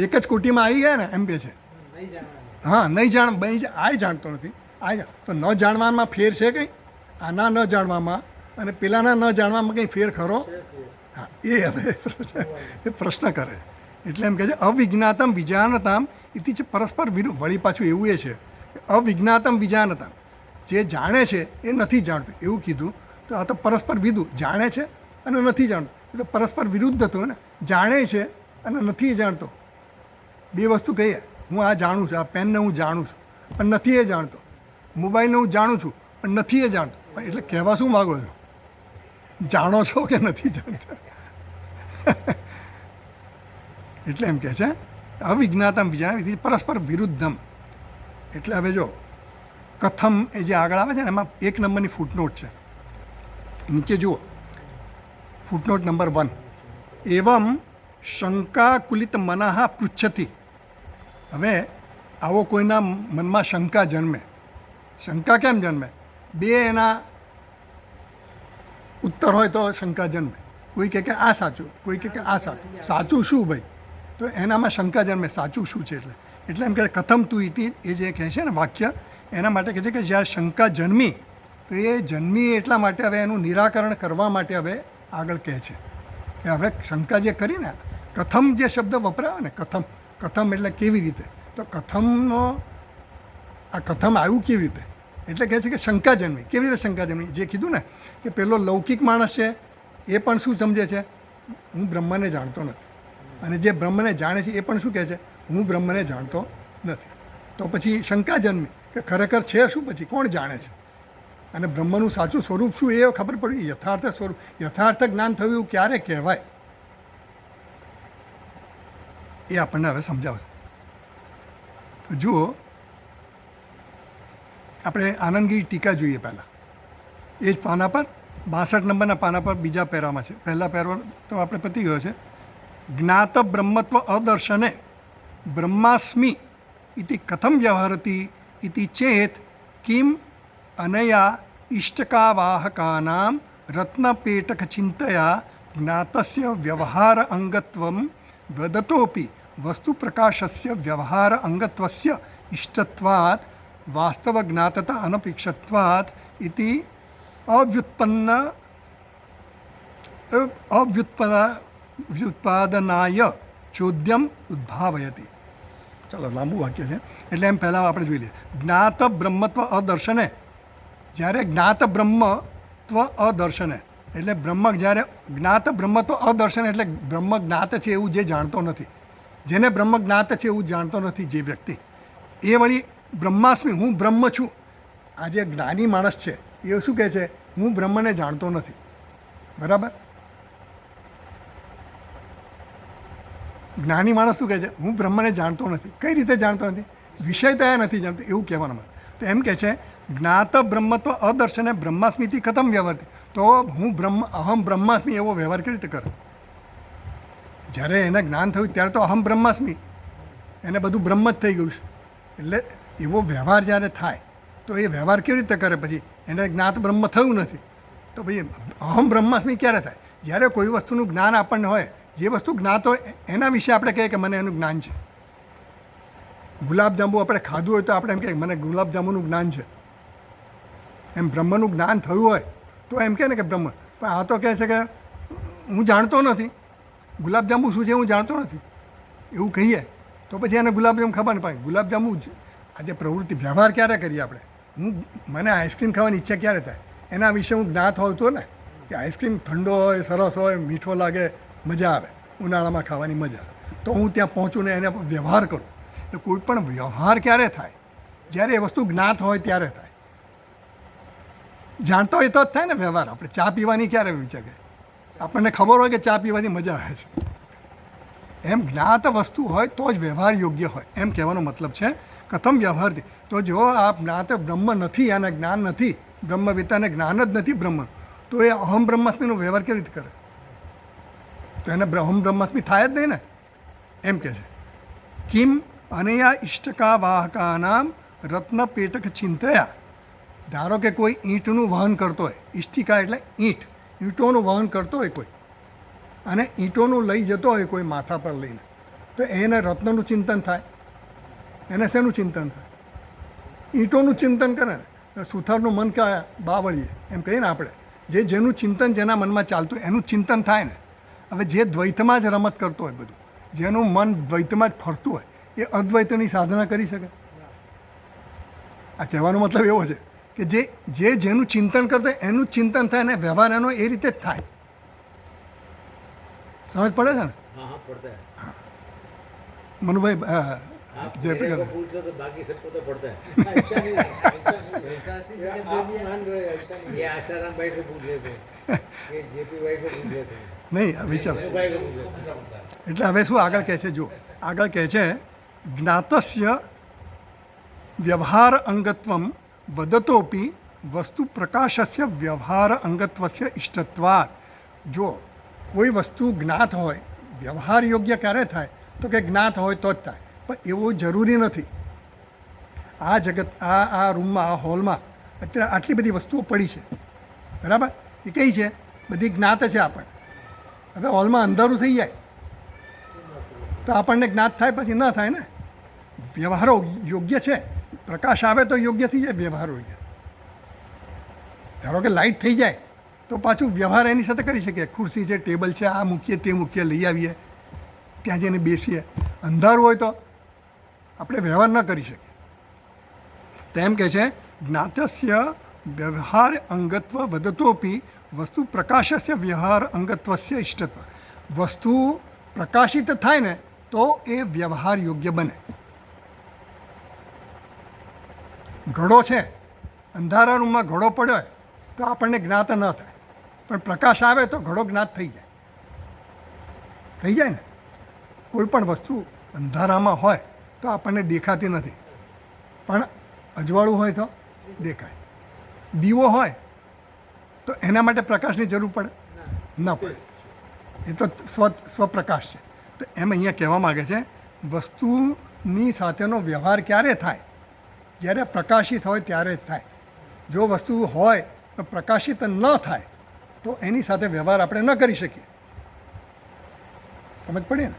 એક જ કોટીમાં આવી ગયા ને, એમ કહે છે. નહીં જાણવાનું. હા, નહીં જાણ, આ જાણતો નથી, તો ન જાણવામાં ફેર છે કંઈ? આના ન જાણવામાં અને પેલાના ન જાણવામાં કંઈ ફેર ખરો? હા, એ હવે એ પ્રશ્ન કરે. એટલે એમ કહે છે અવિજ્ઞાતમ વિજાનતામ ઇતિ છે પરસ્પર વિરુદ્ધ. વળી પાછું એવું એ છે કે અવિજ્ઞાતમ વિજાનતામ, જે જાણે છે એ નથી જાણતું એવું કીધું. તો આ તો પરસ્પર વિરુદ્ધ, જાણે છે અને નથી જાણતું, એટલે પરસ્પર વિરુદ્ધ હતું ને. જાણે છે અને નથી જાણતો, બે વસ્તુ કહીએ. હું આ જાણું છું, આ પેનને હું જાણું છું પણ નથી એ જાણતો, મોબાઈલને હું જાણું છું પણ નથી એ જાણતો. પણ એટલે કહેવા શું માગો છો? જાણો છો કે નથી જાણતા? એટલે એમ કહે છે અવિજ્ઞાતમ વિજાન પરસ્પર વિરુદ્ધમ. એટલે હવે જો કથમ એ જે આગળ આવે છે ને, એમાં 1 નંબરની ફૂટનોટ છે, નીચે જુઓ, ફૂટનોટ નંબર 1. એવમ શંકાકુલિત મનઃ પૃચ્છતિ. હવે આવો કોઈના મનમાં શંકા જન્મે. શંકા કેમ જન્મે? બે એના ઉત્તર હોય તો શંકા જન્મે. કોઈ કહે કે આ સાચું, કોઈ કહે કે આ સાચું. સાચું શું ભાઈ? તો એનામાં શંકા જન્મે, સાચું શું છે? એટલે એમ કહે કથમ તું ઇતિ, એ જે કહે છે ને વાક્ય, એના માટે કહે છે કે જ્યારે શંકા જન્મી, તો એ જન્મી એટલા માટે હવે એનું નિરાકરણ કરવા માટે હવે આગળ કહે છે કે હવે શંકા જે કરી ને, કથમ જે શબ્દ વપરાયો ને, કથમ, કથમ એટલે કેવી રીતે? તો કથમનો આ કથમ આવ્યું કેવી રીતે? એટલે કહે છે કે શંકા જન્મી. કેવી રીતે શંકા જન્મી? જે કીધું ને કે પેલો લૌકિક માણસ છે એ પણ શું સમજે છે? હું બ્રહ્મને જાણતો નથી. અને જે બ્રહ્મને જાણે છે એ પણ શું કહે છે? હું બ્રહ્મને જાણતો નથી. તો પછી શંકા જન્મી કે ખરેખર છે શું? પછી કોણ જાણે છે? અને બ્રહ્મનું સાચું સ્વરૂપ શું એ ખબર પડી. યથાર્થ સ્વરૂપ, યથાર્થ જ્ઞાન થયું એવું ક્યારે કહેવાય? એ આપણને હવે સમજાવશે. તો જુઓ, આપણે આનંદગીરી ટીકા જોઈએ પહેલાં. એ જ પાના પર 62 નંબરના પાના પર બીજા પેરામાં છે. પહેલા પેરા તો આપણે પતી ગયો છે. જ્ઞાત બ્રહ્મત્વ અદર્શને બ્રહ્માસ્મિ ઇતિ કથમ વ્યવહરતિ ઇતિ ચેત કિમ અનયા ઇષ્ટકાવાહકાનામ રત્નપેટક ચિંતયા જ્ઞાતસ્ય વ્યવહાર અંગત્વમ વદતોપી વસ્તુ પ્રકાશસ્ય વ્યવહાર અંગત્વસ્ય ઇષ્ટત્વાત વાસ્તવ જ્ઞાતતા અનપેક્ષત્વાત ઇતિ વ્યુત્પાદનાય ચોદ્યમ ઉદ્ભાવયતિ. ચાલો, લાંબુ વાક્ય છે એટલે એમ પહેલાં આપણે જોઈ લઈએ. જ્ઞાત બ્રહ્મત્વ અદર્શને, જ્યારે જ્ઞાત બ્રહ્મત્વ અદર્શને એટલે બ્રહ્મ, જ્યારે જ્ઞાત બ્રહ્મત્વ અદર્શન એટલે બ્રહ્મ જ્ઞાત છે એવું જે જાણતો નથી, જેને બ્રહ્મ જ્ઞાત છે એવું જાણતો નથી જે વ્યક્તિ, એ વળી બ્રહ્માસ્મિ, હું બ્રહ્મ છું. આ જે જ્ઞાની માણસ છે એ શું કહે છે? હું બ્રહ્મને જાણતો નથી. બરાબર? જ્ઞાની માણસ શું કહે છે? હું બ્રહ્મને જાણતો નથી. કઈ રીતે જાણતો નથી? વિષયતયા નથી જાણતો એવું કહેવાનું. તો એમ કહે છે જ્ઞાત બ્રહ્મત્વ અદર્શને બ્રહ્માસ્મિથી કથમ વ્યવહાર. તો હું અહમ બ્રહ્માસ્મિ એવો વ્યવહાર કેવી રીતે કરે? જ્યારે એને જ્ઞાન થયું ત્યારે તો અહમ બ્રહ્માસ્મિ, એને બધું બ્રહ્મ જ થઈ ગયું છે. એટલે એવો વ્યવહાર જ્યારે થાય તો એ વ્યવહાર કેવી રીતે કરે? પછી એને જ્ઞાત બ્રહ્મ થયું નથી તો પછી અહમ બ્રહ્માસ્મિ ક્યારે થાય? જ્યારે કોઈ વસ્તુનું જ્ઞાન આપણને હોય, જે વસ્તુ જ્ઞાત હોય એના વિશે આપણે કહીએ કે મને એનું જ્ઞાન છે. ગુલાબજાંબુ આપણે ખાધું હોય તો આપણે એમ કહીએ મને ગુલાબજાંબુનું જ્ઞાન છે. એમ બ્રહ્મનું જ્ઞાન થયું હોય તો એમ કહે ને કે બ્રહ્મ. પણ આ તો કહે છે કે હું જાણતો નથી, ગુલાબજાંબુ શું છે હું જાણતો નથી એવું કહીએ તો પછી એને ગુલાબજાંબુ ખબર ન પડે. ગુલાબજાંબુ આજે પ્રવૃત્તિ વ્યવહાર ક્યારે કરીએ આપણે? મને આઈસ્ક્રીમ ખાવાની ઈચ્છા ક્યારે થાય? એના વિશે હું જ્ઞાત હોઉં તો ને કે આઈસ્ક્રીમ ઠંડો હોય, સરસ હોય, મીઠો લાગે, મજા આવે, ઉનાળામાં ખાવાની મજા આવે, તો હું ત્યાં પહોંચું ને એને વ્યવહાર કરું. એટલે કોઈ પણ વ્યવહાર ક્યારે થાય? જ્યારે એ વસ્તુ જ્ઞાત હોય ત્યારે થાય. જાણતા હોય તો જ થાય ને વ્યવહાર. આપણે ચા પીવાની ક્યારે વિચાર કરીએ? આપણને ખબર હોય કે ચા પીવાની મજા આવે છે. એમ જ્ઞાત વસ્તુ હોય તો જ વ્યવહાર યોગ્ય હોય, એમ કહેવાનો મતલબ છે. કથમ વ્યવહારથી, તો જો આ જ્ઞાત બ્રહ્મ નથી, આને જ્ઞાન નથી, બ્રહ્મવિદ્તાને જ્ઞાન જ નથી બ્રહ્મ, તો એ અહમ બ્રહ્માસ્મીનો વ્યવહાર કેવી રીતે કરે? તો એને અહમ બ્રહ્માસ્મી થાય જ નહીં ને, એમ કહે છે. કિમ અનયા ઇષ્ટકા વાહકાનામ રત્નપેટક ચિંતયા. ધારો કે કોઈ ઈંટનું વહન કરતો હોય, ઇષ્ટિકા એટલે ઈંટ, ઈંટોનું વહન કરતો હોય કોઈ, અને ઈંટોનું લઈ જતો હોય કોઈ માથા પર લઈને, તો એને રત્નનું ચિંતન થાય. એને શેનું ચિંતન થાય? ઈંટોનું ચિંતન કરે ને. સુથારનું મન કે બાવળીએ એમ કહીએ ને આપણે, જેનું ચિંતન જેના મનમાં ચાલતું હોય એનું ચિંતન થાય ને. હવે જે દ્વૈતમાં જ રમત કરતો હોય બધું, જેનું મન દ્વૈતમાં જ ફરતું હોય, એ અદ્વૈતની સાધના કરી શકે? આ કહેવાનો મતલબ એવો છે કે જેનું ચિંતન કરતો હોય એનું જ ચિંતન થાય ને વ્યવહાર એનો એ રીતે જ થાય. સમજ પડે છે ને? हाँ हाँ पढ़ता है. મનુભાઈ आप जय मेरे को प्रकाश। पूछ लो तो बाकी सबको तो पढ़ता है. ऐसा नहीं है, ऐसा नहीं है. आप मान रहे हो ऐसा नहीं. ये आशाराम भाई को पूछ लेते हैं, ये जेपी भाई को पूछ लेते हैं, નહીં વિચારો. भाई को पूछ लेते हैं. એટલે હવે શું આગળ કહે છે? જો આગળ કહે છે જ્ઞાતસ્ય વ્યવહાર અંગત્વમ વદતોપી વસ્તુ પ્રકાશસ્ય વ્યવહાર અંગત્વસ્ય ઇષ્ટત્વાત. જો કોઈ વસ્તુ જ્ઞાત હોય, વ્યવહાર યોગ્ય ક્યારે થાય? તો કે જ્ઞાત હોય તો જ થાય. પણ એવું જરૂરી નથી. આ જગત, આ રૂમમાં, આ હોલમાં અત્યારે આટલી બધી વસ્તુઓ પડી છે, બરાબર? એ કઈ છે? બધી જ્ઞાત છે આપણને. હવે હોલમાં અંધારું થઈ જાય તો આપણને જ્ઞાત થાય, પછી ન થાય ને. વ્યવહારો યોગ્ય છે, પ્રકાશ આવે તો યોગ્ય થઈ જાય વ્યવહાર યોગ્ય. ધારો કે લાઇટ થઈ જાય તો પાછું વ્યવહાર એની સાથે કરી શકીએ. ખુરશી છે, ટેબલ છે, આ મૂકીએ, તે મૂકીએ, લઈ આવીએ, ત્યાં જઈને બેસીએ. અંધારું હોય તો આપણે વ્યવહાર ન કરી શકીએ. તો એમ કહે છે જ્ઞાતસ્ય વ્યવહાર અંગત્વ વદતોપી વસ્તુ પ્રકાશસ્ય વ્યવહાર અંગત્વસ્ય ઇષ્ટત્વ. વસ્તુ પ્રકાશિત થાય ને તો એ વ્યવહાર યોગ્ય બને. ઘડો છે, અંધારા રૂમમાં ઘડો પડ્યો હોય તો આપણને જ્ઞાત ન થાય, પણ પ્રકાશ આવે તો ઘડો જ્ઞાત થઈ જાય. થઈ જાય ને. કોઈ પણ વસ્તુ અંધારામાં હોય તો આપણને દેખાતી નથી, પણ અજવાળું હોય તો દેખાય. દીવો હોય તો એના માટે પ્રકાશની જરૂર પડે? ન પડે. એ તો સ્વપ્રકાશ છે. તો એમ અહીંયા કહેવા માગે છે વસ્તુની સાથેનો વ્યવહાર ક્યારે થાય? જ્યારે પ્રકાશિત હોય ત્યારે જ થાય. જો વસ્તુ હોય તો પ્રકાશિત ન થાય તો એની સાથે વ્યવહાર આપણે ન કરી શકીએ. સમજ પડી ને?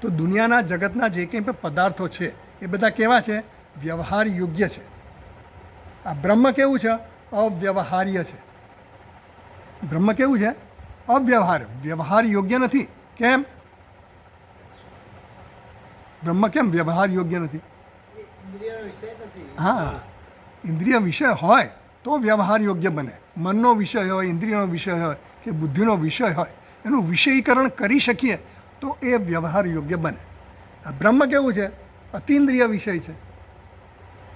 તો દુનિયાના જગતના જે કંઈ પણ પદાર્થો છે એ બધા કેવા છે? વ્યવહાર યોગ્ય છે. આ બ્રહ્મ કેવું છે? અવ્યવહાર્ય છે. બ્રહ્મ કેવું છે? અવ્યવહાર્ય. વ્યવહાર યોગ્ય નથી. કેમ? બ્રહ્મ કેમ વ્યવહાર યોગ્ય નથી? હા, ઇન્દ્રિય વિષય હોય તો વ્યવહાર યોગ્ય બને. મનનો વિષય હોય, ઇન્દ્રિયનો વિષય હોય કે બુદ્ધિનો વિષય હોય, એનું વિષયીકરણ કરી શકીએ તો એ વ્યવહાર યોગ્ય બને. આ બ્રહ્મ કેવું છે? અતિન્દ્રિય વિષય છે.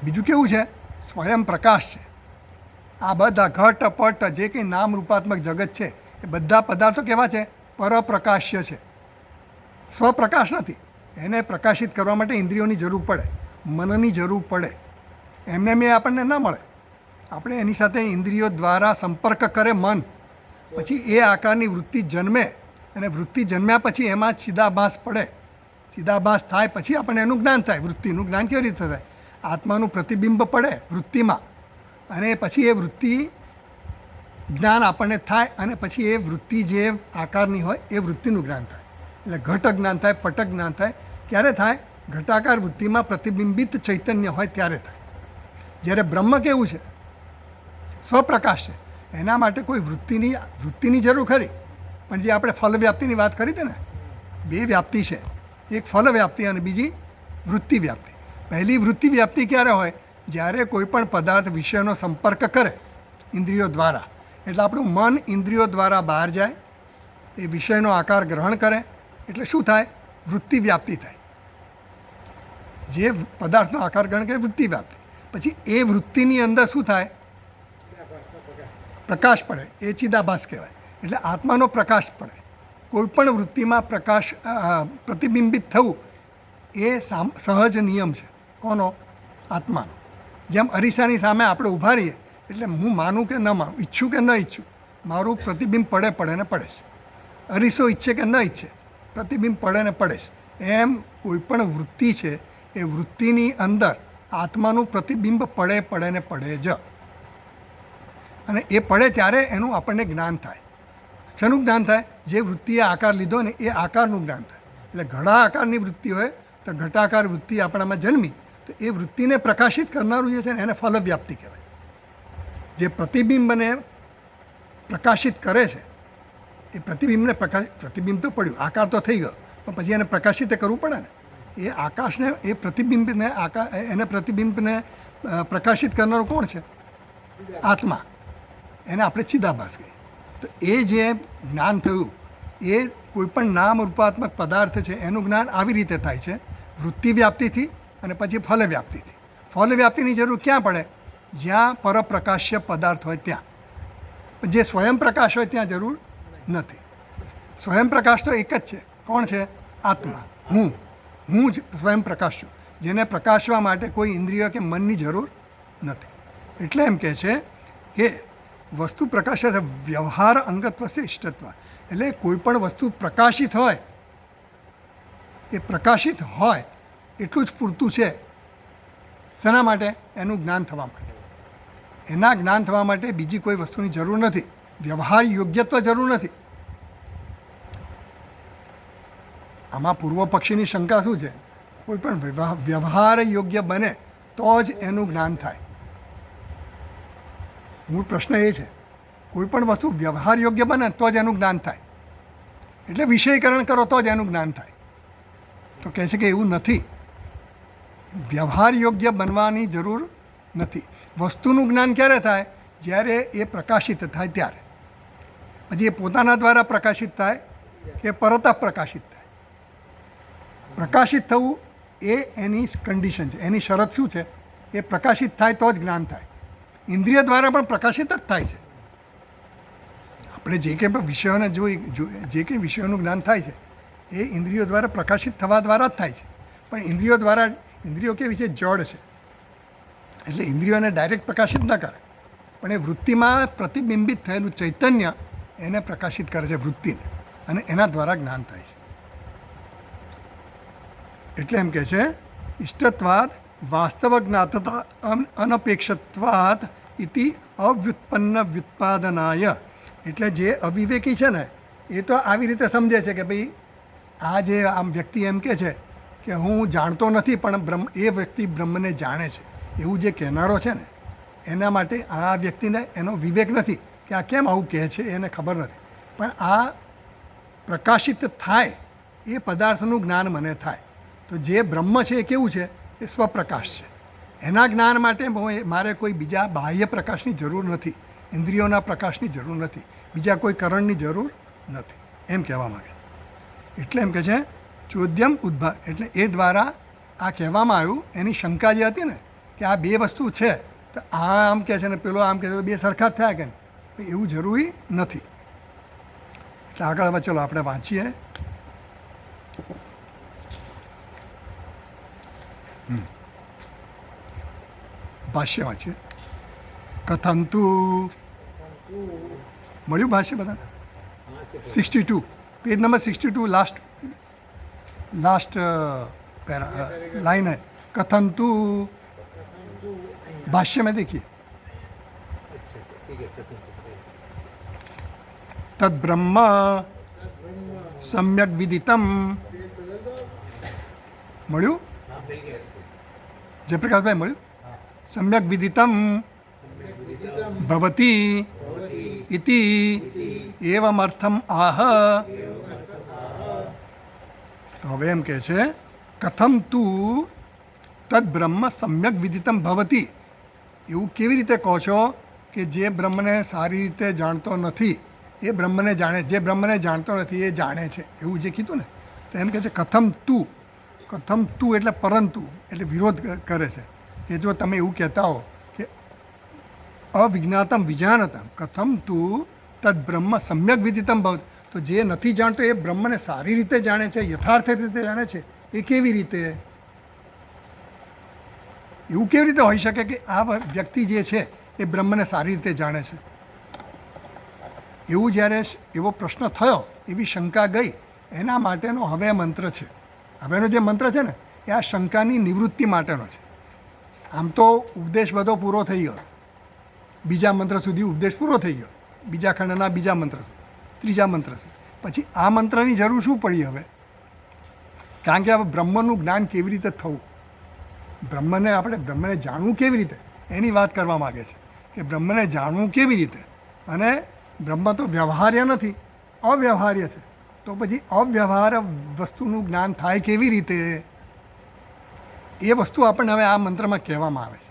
બીજું કેવું છે? સ્વયં પ્રકાશ છે. આ બધા ઘટ પટ જે કંઈ નામ રૂપાત્મક જગત છે એ બધા પદાર્થો કેવા છે? પરપ્રકાશ્ય છે. સ્વપ્રકાશ નથી. એને પ્રકાશિત કરવા માટે ઇન્દ્રિયોની જરૂર પડે, મનની જરૂર પડે. એમને મેં આપણને ન મળે. આપણે એની સાથે ઇન્દ્રિયો દ્વારા સંપર્ક કરે મન, પછી એ આકારની વૃત્તિ જન્મે, અને વૃત્તિ જન્મ્યા પછી એમાં ચિદાભાસ પડે. ચિદાભાસ થાય પછી આપણને એનું જ્ઞાન થાય. વૃત્તિનું જ્ઞાન કેવી રીતે થાય? આત્માનું પ્રતિબિંબ પડે વૃત્તિમાં, અને પછી એ વૃત્તિ જ્ઞાન આપણને થાય, અને પછી એ વૃત્તિ જે આકારની હોય એ વૃત્તિનું જ્ઞાન થાય. એટલે ઘટ જ્ઞાન થાય, પટ જ્ઞાન થાય. ક્યારે થાય? ઘટાકાર વૃત્તિમાં પ્રતિબિંબિત ચૈતન્ય હોય ત્યારે થાય. જ્યારે બ્રહ્મ કેવું છે? સ્વપ્રકાશ છે. એના માટે કોઈ વૃત્તિની જરૂર ખરી, પણ જે આપણે ફલ વ્યાપ્તિની વાત કરી હતી ને, બે વ્યાપ્તિ છે. એક ફલ વ્યાપ્તિ અને બીજી વૃત્તિ વ્યાપ્તિ. પહેલી વૃત્તિ વ્યાપ્તિ ક્યારે હોય? જ્યારે કોઈ પણ પદાર્થ વિષયનો સંપર્ક કરે ઇન્દ્રિયો દ્વારા, એટલે આપણું મન ઇન્દ્રિયો દ્વારા બહાર જાય, એ વિષયનો આકાર ગ્રહણ કરે, એટલે શું થાય? વૃત્તિ વ્યાપ્તિ થાય. જે પદાર્થનો આકાર ગ્રહણ કરે વૃત્તિ વ્યાપ્તિ. પછી એ વૃત્તિની અંદર શું થાય? પ્રકાશ પડે, એ ચિદાભાસ કહેવાય. એટલે આત્માનો પ્રકાશ પડે. કોઈ પણ વૃત્તિમાં પ્રકાશ પ્રતિબિંબિત થવું એ સહજ નિયમ છે. કોનો? આત્માનો. જેમ અરીસાની સામે આપણે ઊભા રહીએ એટલે હું માનું કે ન માનું, ઈચ્છું કે ન ઈચ્છું, મારું પ્રતિબિંબ પડે ને પડે છે. અરીસો ઈચ્છે કે ન ઈચ્છે, પ્રતિબિંબ પડે ને પડે છે. એમ કોઈ પણ વૃત્તિ છે એ વૃત્તિની અંદર આત્માનું પ્રતિબિંબ પડે ને પડે જ. અને એ પડે ત્યારે એનું આપણને જ્ઞાન થાય. શેનું જ્ઞાન થાય? જે વૃત્તિએ આકાર લીધો ને એ આકારનું જ્ઞાન થાય. એટલે ઘડા આકારની વૃત્તિ હોય તો ઘટાકાર વૃત્તિ આપણામાં જન્મી, તો એ વૃત્તિને પ્રકાશિત કરનારું જે છે ને એને ફલવ્યાપ્તિ કહેવાય. જે પ્રતિબિંબને પ્રકાશિત કરે છે એ પ્રતિબિંબને પ્રતિબિંબ તો પડ્યું, આકાર તો થઈ ગયો, પણ પછી એને પ્રકાશિત કરવું પડે ને. એ આકાશને એ પ્રતિબિંબને એને પ્રતિબિંબને પ્રકાશિત કરનારું કોણ છે? આત્મા. એને આપણે ચિદાભાસ કહીએ. તો એ જે જ્ઞાન થયું એ કોઈપણ નામ રૂપાત્મક પદાર્થ છે એનું જ્ઞાન આવી રીતે થાય છે, વૃત્તિ વ્યાપ્તિથી અને પછી ફલ વ્યાપ્તિથી. ફલ વ્યાપ્તિની જરૂર ક્યાં પડે? જ્યાં પરપ્રકાશ્ય પદાર્થ હોય ત્યાં. જે સ્વયં પ્રકાશ હોય ત્યાં જરૂર નથી. સ્વયં પ્રકાશ તો એક જ છે. કોણ છે? આત્મા. હું જ સ્વયં પ્રકાશ છું, જેને પ્રકાશવા માટે કોઈ ઇન્દ્રિય કે મનની જરૂર નથી. એટલે એમ કહે છે કે વસ્તુ પ્રકાશ છે વ્યવહાર અંગત્વ છે ઇષ્ટત્વ. એટલે કોઈ પણ વસ્તુ પ્રકાશિત હોય એ પ્રકાશિત હોય એટલું જ પૂરતું છે. શેના માટે? એનું જ્ઞાન થવા માટે. એના જ્ઞાન થવા માટે બીજી કોઈ વસ્તુની જરૂર નથી. વ્યવહાર યોગ્યત્વ જરૂર નથી. આમાં પૂર્વ પક્ષીની શંકા શું છે? કોઈ પણ વ્યવહાર યોગ્ય બને તો જ એનું જ્ઞાન થાય. મૂળ પ્રશ્ન એ છે, કોઈ પણ વસ્તુ વ્યવહાર યોગ્ય બને તો જ એનું જ્ઞાન થાય. એટલે વિષયીકરણ કરો તો જ એનું જ્ઞાન થાય. તો કહે છે કે એવું નથી. વ્યવહાર યોગ્ય બનવાની જરૂર નથી. વસ્તુનું જ્ઞાન ક્યારે થાય? જ્યારે એ પ્રકાશિત થાય ત્યારે. પછી એ પોતાના દ્વારા પ્રકાશિત થાય કે પરત પ્રકાશિત થાય. પ્રકાશિત થવું એ એની કન્ડિશન છે, એની શરત શું છે? એ પ્રકાશિત થાય તો જ જ્ઞાન થાય. ઇન્દ્રિય દ્વારા પણ પ્રકાશિત જ થાય છે. આપણે જે કંઈ પણ વિષયોને જે કંઈ વિષયોનું જ્ઞાન થાય છે એ ઇન્દ્રિયો દ્વારા પ્રકાશિત થવા દ્વારા જ થાય છે. પણ ઇન્દ્રિયો દ્વારા, ઇન્દ્રિયો કેવી છે? જડ છે. એટલે ઇન્દ્રિયોને ડાયરેક્ટ પ્રકાશિત ન કરે, પણ એ વૃત્તિમાં પ્રતિબિંબિત થયેલું ચૈતન્ય એને પ્રકાશિત કરે છે, વૃત્તિને, અને એના દ્વારા જ્ઞાન થાય છે. એટલે એમ કહે છે ઇષ્ટત્વાદ વાસ્તવ જ્ઞાતતા અનપેક્ષત્વાદ ઇતિ અવ્યુત્પન્ન વ્યુત્પાદનાય. એટલે જે અવિવેકી છે ને એ તો આવી રીતે સમજે છે કે ભાઈ આ જે આમ વ્યક્તિ એમ કહે છે કે હું જાણતો નથી પણ એ વ્યક્તિ બ્રહ્મને જાણે છે, એવું જે કહેનારો છે ને એના માટે આ વ્યક્તિને એનો વિવેક નથી કે આ કેમ આવું કહે છે, એને ખબર નથી. પણ આ પ્રકાશિત થાય એ પદાર્થનું જ્ઞાન મને થાય. તો જે બ્રહ્મ છે એ કેવું છે? એ સ્વપ્રકાશ છે. એના જ્ઞાન માટે મારે કોઈ બીજા બાહ્ય પ્રકાશની જરૂર નથી, ઇન્દ્રિયોના પ્રકાશની જરૂર નથી, બીજા કોઈ કરણની જરૂર નથી, એમ કહેવા માગે. એટલે એમ કહે છે ચોદ્યમ ઉદ્ભાવ. એટલે એ દ્વારા આ કહેવામાં આવ્યું. એની શંકા જે હતી ને કે આ બે વસ્તુ છે તો આ આમ કહે છે ને પેલો આમ કહે છે, બે સરખા થયા કે નહીં? એવું જરૂરી નથી. એટલે આગળ હવે ચલો આપણે વાંચીએ. ભાષ્ય વાંચીએ. કથંતુ મળ્યું ભાષ્ય બધા? 62 पेज नंबर 62 लास्ट लाइन है. कथंतु भाष्य में देखिए तद ब्रह्म सम्यक विदितम. મળ્યું? જયપ્રકાશભાઈ મળ્યું? सम्यक विदितम भवति इति एवमर्थम आह. તો હવે એમ કહે છે કથમ તું તદ બ્રહ્મ સમ્યક વિદિતમ ભવતી. એવું કેવી રીતે કહો છો કે જે બ્રહ્મને સારી રીતે જાણતો નથી એ બ્રહ્મને જાણે, જે બ્રહ્મને જાણતો નથી એ જાણે છે, એવું જે કીધું ને. તો એમ કહે છે કથમ તું એટલે પરંતુ, એટલે વિરોધ કરે છે કે જો તમે એવું કહેતા હો કે અવિજ્ઞાતમ વિજાનતમ કથમ તું તદ બ્રહ્મ સમ્યક વિદિતમ ભવત, તો જે નથી જાણતો એ બ્રહ્મને સારી રીતે જાણે છે, યથાર્થ રીતે જાણે છે, એ કેવી રીતે? એવું કેવી રીતે હોઈ શકે કે આ વ્યક્તિ જે છે એ બ્રહ્મને સારી રીતે જાણે છે? એવું જ્યારે એવો પ્રશ્ન થયો, એવી શંકા ગઈ, એના માટેનો હવે મંત્ર છે. હવેનો જે મંત્ર છે ને એ આ શંકાની નિવૃત્તિ માટેનો છે. આમ તો ઉપદેશ બધો પૂરો થઈ ગયો, બીજા મંત્ર સુધી ઉપદેશ પૂરો થઈ ગયો, બીજા ખંડના બીજા મંત્ર સુધી, ત્રીજા મંત્ર સુધી. પછી આ મંત્રની જરૂર શું પડી હવે? કારણ કે હવે બ્રહ્મનું જ્ઞાન કેવી રીતે થવું, બ્રહ્મને જાણવું કેવી રીતે, એની વાત કરવા માગે છે કે બ્રહ્મને જાણવું કેવી રીતે. અને બ્રહ્મ તો વ્યવહાર્ય નથી, અવ્યવહાર્ય છે. તો પછી અવ્યવહાર્ય વસ્તુનું જ્ઞાન થાય કેવી રીતે? એ વસ્તુ આપણને હવે આ મંત્રમાં કહેવામાં આવે છે.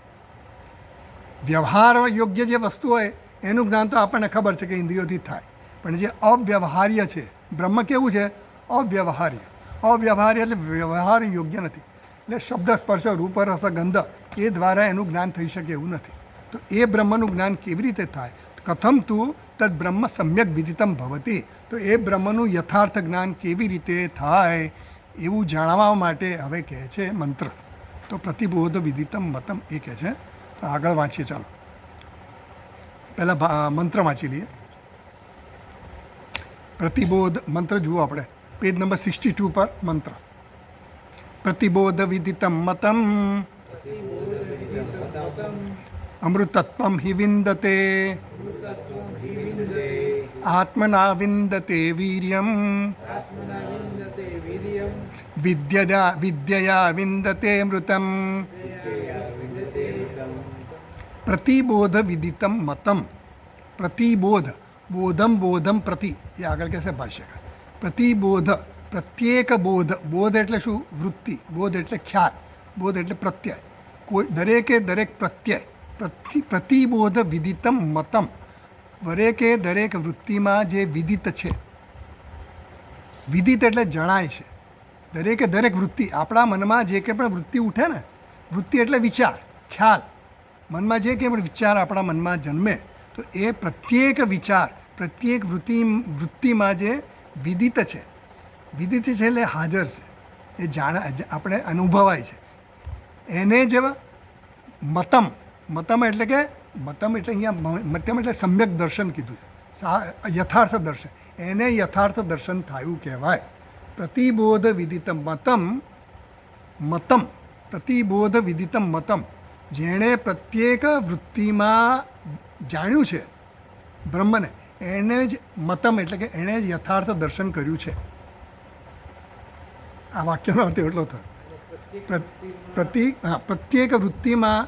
વ્યવહાર યોગ્ય જે વસ્તુ હોય એનું જ્ઞાન તો આપણને ખબર છે કે ઇન્દ્રિયોથી થાય, પણ જે અવ્યવહાર્ય છે, બ્રહ્મ કેવું છે? અવ્યવહાર્ય. અવ્યવહાર્ય એટલે વ્યવહાર યોગ્ય નથી. એટલે શબ્દ સ્પર્શ રૂપ રસ ગંધ એ દ્વારા એનું જ્ઞાન થઈ શકે એવું નથી. તો એ બ્રહ્મનું જ્ઞાન કેવી રીતે થાય? કથમ તું તદ બ્રહ્મ સમ્યક વિદિતમ ભવતી, તો એ બ્રહ્મનું યથાર્થ જ્ઞાન કેવી રીતે થાય એવું જાણવા માટે હવે કહે છે મંત્ર. તો પ્રતિબોધ વિદિતમ મતમ એ કહે છે. તો આગળ વાંચીએ, ચાલો પહેલાં મંત્ર વાંચી લઈએ. પ્રતિબોધ મંત્ર જુઓ આપણે પેજ નંબર 62 પર મંત્ર. પ્રતિબોધ વિદિતમ મતમ અમૃતત્વમ હિ વિંદતે આત્મના વિંદતે વીર્યમ વિદ્યયા વિંદતે મૃતમ પ્રતિબોધ વિદિતમ મતમ. પ્રતિબોધ, બોધમ બોધમ પ્રતિ, એ આગળ કહેશે ભાષ્યકાર. પ્રતિબોધ, પ્રત્યેક બોધ, બોધ એટલે શું? વૃત્તિ. બોધ એટલે ખ્યાલ, બોધ એટલે પ્રત્યય. કોઈ દરેક પ્રત્યય, પ્રતિબોધ વિદિતમ મતમ, દરેક વૃત્તિમાં જે વિદિત છે, વિદિત એટલે જણાય છે. દરેક વૃત્તિ, આપણા મનમાં જે કંઈ પણ વૃત્તિ ઉઠે ને, વૃત્તિ એટલે વિચાર, ખ્યાલ, મનમાં જે કંઈ પણ વિચાર આપણા મનમાં જન્મે, તો એ પ્રત્યેક વિચાર, પ્રત્યેક વૃત્તિમાં જે વિદિત છે, વિદિત છે એટલે હાજર છે, એ આપણે અનુભવાય છે, એને જ મતમ. મતમ એટલે કે મતમ એટલે અહીંયા મતમ એટલે સમ્યક દર્શન કીધું છે, યથાર્થ દર્શન, એને યથાર્થ દર્શન થયું કહેવાય. પ્રતિબોધ વિદિતમ મતમ પ્રતિબોધ વિદિતમ મતમ, જેણે પ્રત્યેક વૃત્તિમાં જાણ્યું છે બ્રહ્મને, એને જ મતમ એટલે કે એણે જ યથાર્થ દર્શન કર્યું છે. આ વાક્યનો અર્થ એટલો થયો. પ્રત્યેક વૃત્તિમાં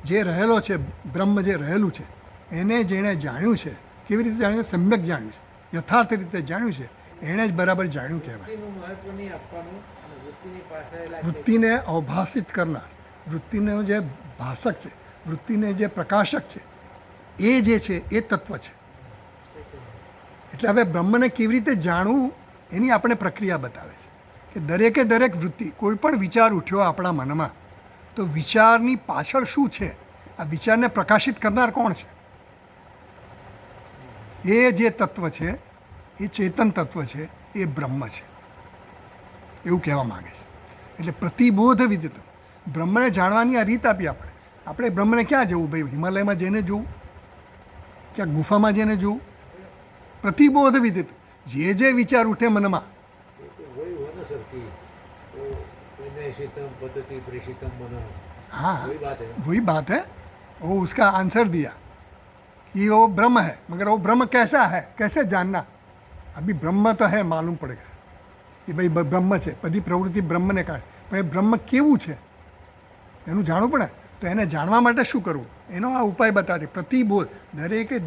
જે રહેલો છે બ્રહ્મ, જે રહેલું છે એને જેણે જાણ્યું છે, કેવી રીતે જાણ્યું? સમ્યક જાણ્યું છે, યથાર્થ રીતે જાણ્યું છે, એણે જ બરાબર જાણ્યું કહેવાય. વૃત્તિને અવભાષિત કરનાર, વૃત્તિનો જે ભાષક છે, વૃત્તિને જે પ્રકાશક છે, એ જે છે એ તત્વ છે. એટલે હવે બ્રહ્મને કેવી રીતે જાણવું એની આપણે પ્રક્રિયા બતાવે છે કે દરેક વૃત્તિ, કોઈ પણ વિચાર ઉઠ્યો આપણા મનમાં, તો વિચારની પાછળ શું છે? આ વિચારને પ્રકાશિત કરનાર કોણ છે? એ જે તત્વ છે, એ ચેતન તત્વ છે, એ બ્રહ્મ છે, એવું કહેવા માગે છે. એટલે પ્રતિબોધ વિદિત, બ્રહ્મને જાણવાની આ રીત આપી આપણે બ્રહ્મને ક્યાં જવું ભાઈ? હિમાલયમાં જઈને જોવું, ક્યાં ગુફામાં જઈને જોવું? પ્રતિબોધ વિદિત, જે વિચાર ઉઠે મનમાં, हाँ वही बात है. वो उसका आंसर दिया कि वो ब्रह्म है, मगर वो ब्रह्म कैसा है, कैसे जानना? अभी ब्रह्म तो है, मालूम पड़ेगा कि भाई ब्रह्म છે, બધી પ્રવૃત્તિ બ્રહ્મને કારણે, પણ એ બ્રહ્મ કેવું છે એનું જાણવું પડે. તો એને જાણવા માટે શું કરવું, એનો આ ઉપાય બતાવે. પ્રતિબોધ,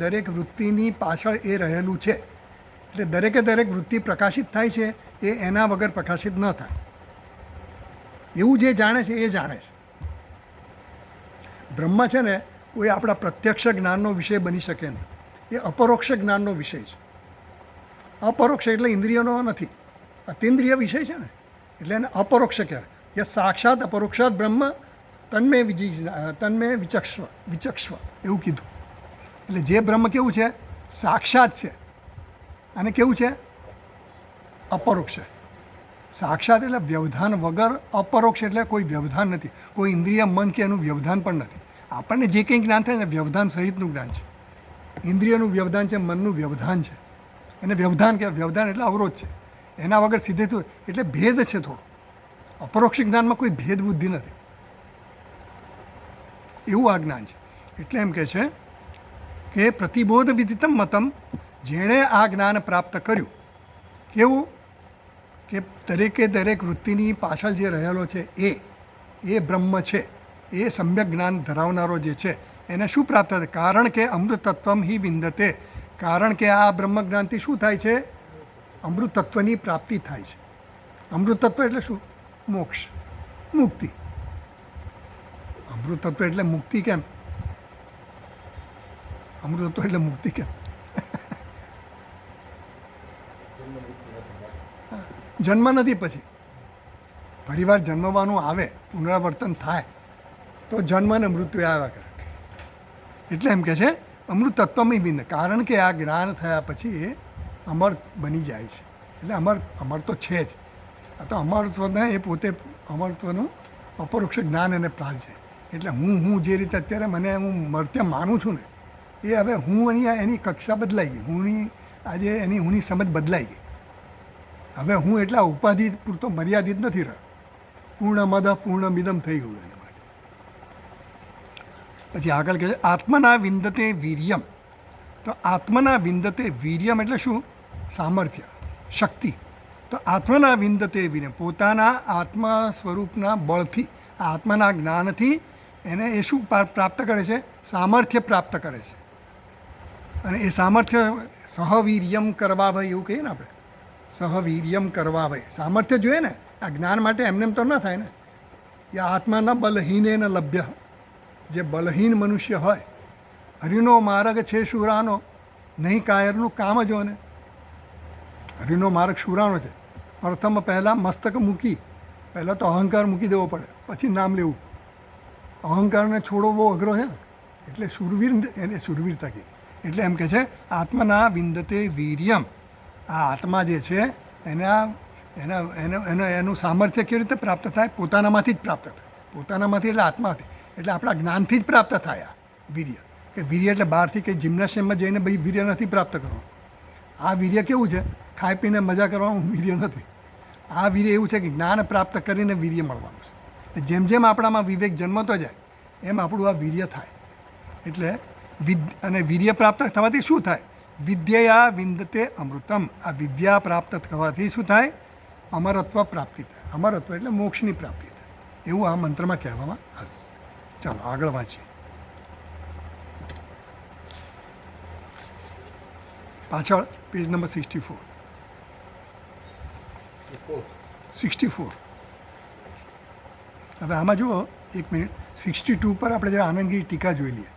દરેક વૃત્તિની પાછળ એ રહેલું છે. એટલે દરેક વૃત્તિ પ્રકાશિત થાય છે, એ એના વગર પ્રકાશિત ન થાય. એવું જે જાણે છે એ જાણે છે. બ્રહ્મ છે ને કોઈ આપણા પ્રત્યક્ષ જ્ઞાનનો વિષય બની શકે નહીં. એ અપરોક્ષ જ્ઞાનનો વિષય છે. અપરોક્ષ એટલે ઇન્દ્રિયોનો નથી, અતિન્દ્રિય વિષય છે ને, એટલે એને અપરોક્ષ કહેવાય. એ સાક્ષાત અપરોક્ષાત બ્રહ્મ તન્મે વિચક્ષવ એવું કીધું. એટલે જે બ્રહ્મ કેવું છે, સાક્ષાત છે, અને કેવું છે, અપરોક્ષ છે. સાક્ષાત એટલે વ્યવધાન વગર, અપરોક્ષ એટલે કોઈ વ્યવધાન નથી, કોઈ ઇન્દ્રિય મન કે એનું વ્યવધાન પણ નથી. આપણને જે કંઈ જ્ઞાન થાય ને વ્યવધાન સહિતનું જ્ઞાન છે. ઇન્દ્રિયનું વ્યવધાન છે, મનનું વ્યવધાન છે, એને વ્યવધાન કહેવાય. વ્યવધાન એટલે અવરોધ છે, એના વગર સીધે થયું એટલે ભેદ છે થોડો. અપરોક્ષ જ્ઞાનમાં કોઈ ભેદ બુદ્ધિ નથી, એવું આ જ્ઞાન છે. એટલે એમ કહે છે કે પ્રતિબોધ વિદિતમ મતમ, જેણે આ જ્ઞાન પ્રાપ્ત કર્યું, કેવું કે દરેકે દરેક વૃત્તિની પાછળ જે રહેલો છે એ બ્રહ્મ છે, એ સમ્યક જ્ઞાન ધરાવનારો જે છે એને શું પ્રાપ્ત થાય? કારણ કે અમૃત તત્વમ હિ વિંદતે, કારણ કે આ બ્રહ્મ જ્ઞાનથી શું થાય છે? અમૃત તત્વની પ્રાપ્તિ થાય છે. અમૃત તત્વ એટલે શું? મોક્ષ, મુક્તિ. અમૃત તત્વ એટલે મુક્તિ કેમ? અમૃત તત્વ એટલે મુક્તિ કેમ? જન્મ નથી, પછી ફરીવાર જન્મવાનું આવે, પુનરાવર્તન થાય તો જન્મ અને મૃત્યુ આવ્યા કરે. એટલે એમ કે છે અમૃત તત્વમય બિંદ, કારણ કે આ જ્ઞાન થયા પછી એ અમર બની જાય છે. એટલે અમર તો છે જ. આ તો અમરત્વને એ પોતે અમરત્વનું અપરોક્ષ જ્ઞાન એને પ્રાપ્ત છે. એટલે હું જે રીતે અત્યારે હું મર્ત્ય માનું છું ને, એ હવે હું અહીંયા એની કક્ષા બદલાઈ ગઈ. આજે હુંની સમજ બદલાઈ ગઈ. હવે હું એટલા ઉપાધિ પૂરતો મર્યાદિત નથી રહ્યો. પૂર્ણમદ પૂર્ણમિદમ થઈ ગયું એના માટે. પછી આગળ કહે છે આત્મના વિંદતે વીર્યમ. તો આત્મના વિંદતે વીર્યમ એટલે શું? સામર્થ્ય, શક્તિ. તો આત્મના વિંદતે વીર્યમ, પોતાના આત્મા સ્વરૂપના બળથી, આત્માના જ્ઞાનથી એને એ શું પ્રાપ્ત કરે છે? સામર્થ્ય પ્રાપ્ત કરે છે. અને એ સામર્થ્ય સહવીર્યમ કરવા ભાઈ એવું કહીએ ને આપણે, સહવીર્યમ કરવા ભાઈ. સામર્થ્ય જોઈએ ને, આ જ્ઞાન માટે એમને તો ન થાય ને. એ આત્માના બલહીને ન લભ્ય, જે બલહીન મનુષ્ય હોય, હરિનો માર્ગ છે શુરાનો, નહીં કાયરનું કામ જો ને. હરિનો માર્ગ શુરાનો છે. પ્રથમ પહેલાં મસ્તક મૂકી, પહેલાં તો અહંકાર મૂકી દેવો પડે, પછી નામ લેવું. અહંકારને છોડવો બહુ અઘરો છે ને, એટલે શુરવીર, એને શુરવીરતા કીધી. એટલે એમ કે છે આત્મના વિંદતે વીર્યમ. આ આત્મા જે છે એનું સામર્થ્ય કેવી રીતે પ્રાપ્ત થાય? પોતાનામાંથી જ પ્રાપ્ત થાય. પોતાનામાંથી એટલે આત્માથી, એટલે આપણા જ્ઞાનથી જ પ્રાપ્ત થાય આ વીર્ય. કે વીર્ય એટલે બહારથી કંઈ જિમ્નાશિયમમાં જઈને ભાઈ વીર્ય નથી પ્રાપ્ત કરવાનું. આ વીર્ય કેવું છે? ખાઈ પીને મજા કરવાનું વીર્ય નથી. આ વીર્ય એવું છે કે જ્ઞાન પ્રાપ્ત કરીને વીર્ય મળવાનું છે. જેમ જેમ આપણામાં વિવેક જન્મતો જાય એમ આપણું આ વીર્ય થાય. એટલે અને વીર્ય પ્રાપ્ત થવાથી શું થાય? વિદ્યા વિંદતે અમૃતમ. આ વિદ્યા પ્રાપ્ત થવાથી શું થાય? અમરત્વ પ્રાપ્તિ થાય. અમરત્વ એટલે મોક્ષની પ્રાપ્તિ થાય, એવું આ મંત્રમાં કહેવામાં આવે. ચાલો આગળ વાંચીએ. પાછળ પેજ નંબર 64. હવે આમાં જુઓ એક મિનિટ, 62 પર આપણે જરા આનંદગીરી ટીકા જોઈ લઈએ.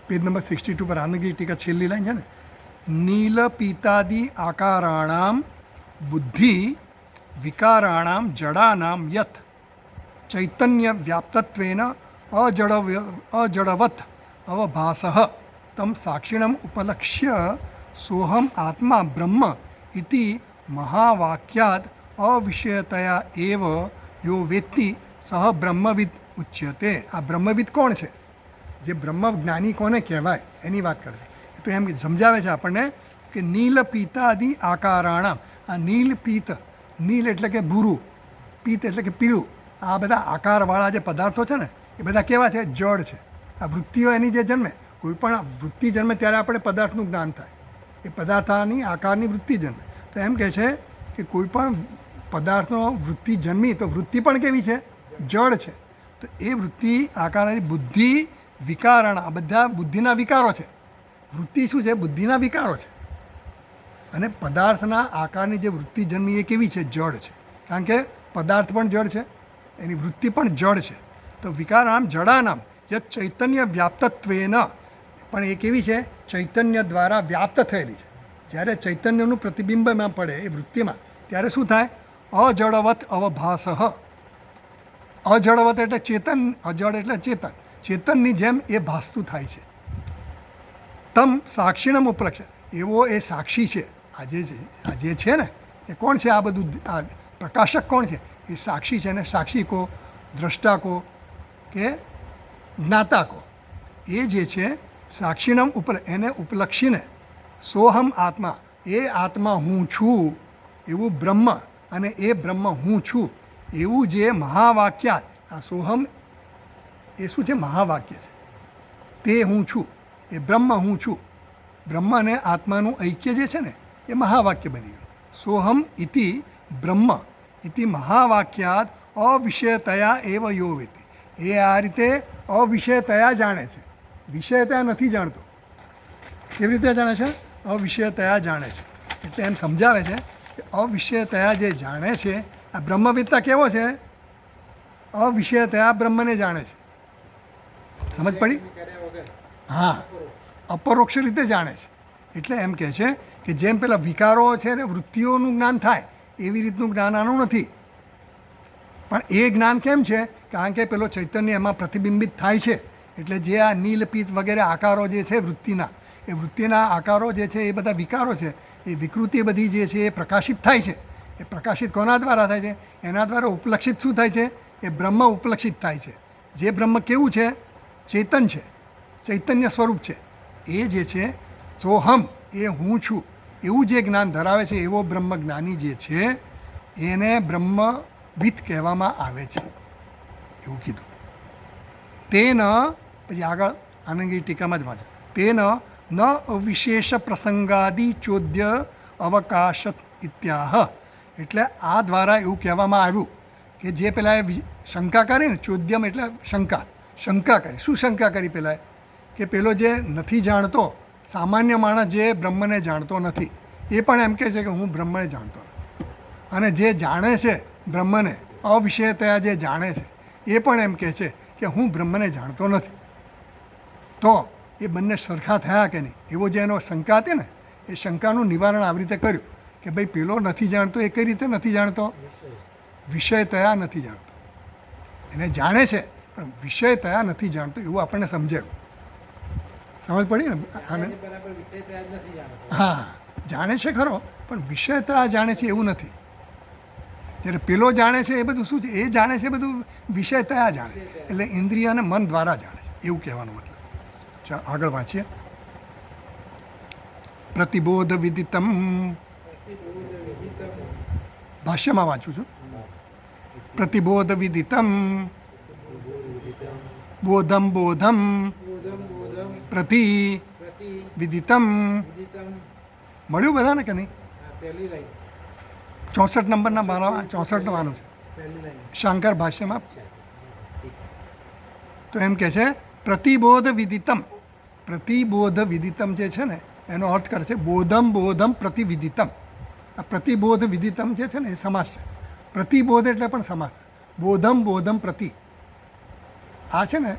પેજ નંબર 62 પર આનંદગીરી ટીકા છેલ્લી લાઈન છે ને, નીલ પીતાદિ આકારાણામ બુદ્ધિ વિકારાણામ જડાનામ યત ચૈતન્ય વ્યાપ્તત્વેન અજડવત અવભાસઃ તમ સાક્ષિણમ ઉપલક્ષ્ય સોહમ આત્મા બ્રહ્મ ઇતિ મહાવાક્યાદ અવિષયતયા એવ યો વેત્તિ સહ બ્રહ્મવિદ ઉચ્યતે. આ બ્રહ્મવિદ કોણ છે? જે બ્રહ્મ જ્ઞાની કોને કહેવાય એની વાત કરે છે. તો એમ સમજાવે છે આપણને કે નીલ પીતાદિ આકારાણામ. આ નીલ પિત્ત, નીલ એટલે કે ભૂરું, પિત્ત એટલે કે પીળું. આ બધા આકારવાળા જે પદાર્થો છે ને એ બધા કેવા છે? જડ છે. આ વૃત્તિઓ એની જે જન્મે, કોઈ પણ વૃત્તિ જન્મે ત્યારે આપણે પદાર્થનું જ્ઞાન થાય. એ પદાર્થની આકારની વૃત્તિ જન્મે. તો એમ કહે છે કે કોઈ પણ પદાર્થનો વૃત્તિ જન્મી તો વૃત્તિ પણ કેવી છે? જડ છે. તો એ વૃત્તિ આકારની બુદ્ધિ વિકારણ, આ બધા બુદ્ધિના વિકારો છે. વૃત્તિ શું છે? બુદ્ધિના વિકારો છે. અને પદાર્થના આકારની જે વૃત્તિ જન્મી એ કેવી છે? જડ છે. કારણ કે પદાર્થ પણ જડ છે, એની વૃત્તિ પણ જડ છે. તો વિકારામ જડાનામ યત ચૈતન્ય વ્યાપ્તત્વેન, પણ એ કેવી છે? ચૈતન્ય દ્વારા વ્યાપ્ત થયેલી છે. જ્યારે ચૈતન્યનું પ્રતિબિંબ એમાં પડે એ વૃત્તિમાં, ત્યારે શું થાય? અજડવત અવભાસ. અજડવત એટલે ચેતન, અજડ એટલે ચેતન, ચેતનની જેમ એ ભાસતું થાય છે. તમ સાક્ષીણમ ઉપલક્ષ, એવો એ સાક્ષી છે. આજે છે ને એ કોણ છે? આ બધું આ પ્રકાશક કોણ છે? એ સાક્ષી છે. ને સાક્ષી કો, દ્રષ્ટા કો કે જ્ઞાતા કો, એ જે છે સાક્ષીણમ એને ઉપલક્ષીને સોહમ આત્મા, એ આત્મા હું છું એવું બ્રહ્મ, અને એ બ્રહ્મ હું છું એવું જે મહાવાક્યાત, આ સોહમ એ શું છે? મહાવાક્ય છે. તે હું છું, એ બ્રહ્મ હું છું. બ્રહ્મ અને આત્માનું ઐક્ય જે છે ને એ મહાવાક્ય બની ગયું. સોહમ ઇતિ બ્રહ્મ ઇતિ મહાવાક્યાત અવિષયતયા એવ યો વેતિ. એ આ રીતે અવિષયતયા જાણે છે, વિષયતયા નથી જાણતો. કેવી રીતે જાણે છે? અવિષયતયા જાણે છે. એટલે એમ સમજાવે છે કે અવિષયતયા જે જાણે છે, આ બ્રહ્મવિદ્તા કેવો છે? અવિષયતયા બ્રહ્મને જાણે છે. સમજ પડી? હા, અપરોક્ષ રીતે જાણે છે. એટલે એમ કહે છે કે જેમ પેલા વિકારો છે ને વૃત્તિઓનું જ્ઞાન થાય એવી રીતનું જ્ઞાન આનું નથી. પણ એ જ્ઞાન કેમ છે? કારણ કે પેલો ચૈતન્ય એમાં પ્રતિબિંબિત થાય છે. એટલે જે આ નીલપિત વગેરે આકારો જે છે વૃત્તિના, એ વૃત્તિના આકારો જે છે એ બધા વિકારો છે, એ વિકૃતિ બધી જે છે એ પ્રકાશિત થાય છે. એ પ્રકાશિત કોના દ્વારા થાય છે? એના દ્વારા ઉપલક્ષિત શું થાય છે? એ બ્રહ્મ ઉપલક્ષિત થાય છે. જે બ્રહ્મ કેવું છે? ચેતન છે, ચૈતન્ય સ્વરૂપ છે. એ જે છે સોહમ, એ હું છું એવું જે જ્ઞાન ધરાવે છે, એવો બ્રહ્મ જ્ઞાની જે છે એને બ્રહ્મવિદ કહેવામાં આવે છે એવું કીધું. તેન, પછી આગળ આનંદગીરી ટીકામાં જ વાંચો, તેન ન અવિશેષ પ્રસંગાદિ ચોદ્ય અવકાશ ઇત્યાહ. એટલે આ દ્વારા એવું કહેવામાં આવ્યું કે જે પેલા શંકા કરી ને, ચોદ્યમ એટલે શંકા કરી. શું શંકા કરી? પેલા કે પેલો જે નથી જાણતો, સામાન્ય માણસ જે બ્રહ્મને જાણતો નથી, એ પણ એમ કહે છે કે હું બ્રહ્મને જાણતો નથી. અને જે જાણે છે બ્રહ્મને, અવિષયતયા જે જાણે છે, એ પણ એમ કહે છે કે હું બ્રહ્મને જાણતો નથી. તો એ બંને સરખા થયા કે નહીં? એવો જે એનો શંકા હતી ને, એ શંકાનું નિવારણ આવી રીતે કર્યું કે ભાઈ પેલો નથી જાણતો, એ કઈ રીતે નથી જાણતો? વિષયતયા નથી જાણતો. એને જાણે છે પણ વિષયતયા નથી જાણતો એવું આપણને સમજાયું. સમજ પડી ને? હા, જાણે છે ખરો, પણ વિષયતયા જાણે છે એવું નથી. જ્યારે પેલો જાણે છે એ બધું શું છે? એ જાણે છે બધું વિષયતયા જાણે, એટલે ઇન્દ્રિય અને મન દ્વારા જાણે છે એવું કહેવાનું મતલબ. ચાલો આગળ વાંચીએ. પ્રતિબોધ વિદિતમ, ભાષ્યમાં વાંચું છું. પ્રતિબોધ વિદિતમ બોધમ બોધમ પ્રતિ વિદિતમ. મળ્યું બધાને કે નહીં? 64 નંબરના મારા 64 વાનું છે શાંકર ભાષ્યમાં. તો એમ કે છે પ્રતિબોધ વિદિતમ. પ્રતિબોધ વિદિતમ જે છે ને એનો અર્થ કરે છે બોધમ બોધમ પ્રતિવિદિતમ. આ પ્રતિબોધ વિદિતમ જે છે ને એ સમાસ છે. પ્રતિબોધ એટલે પણ સમાસ છે. બોધમ બોધમ પ્રતિ, આ છે ને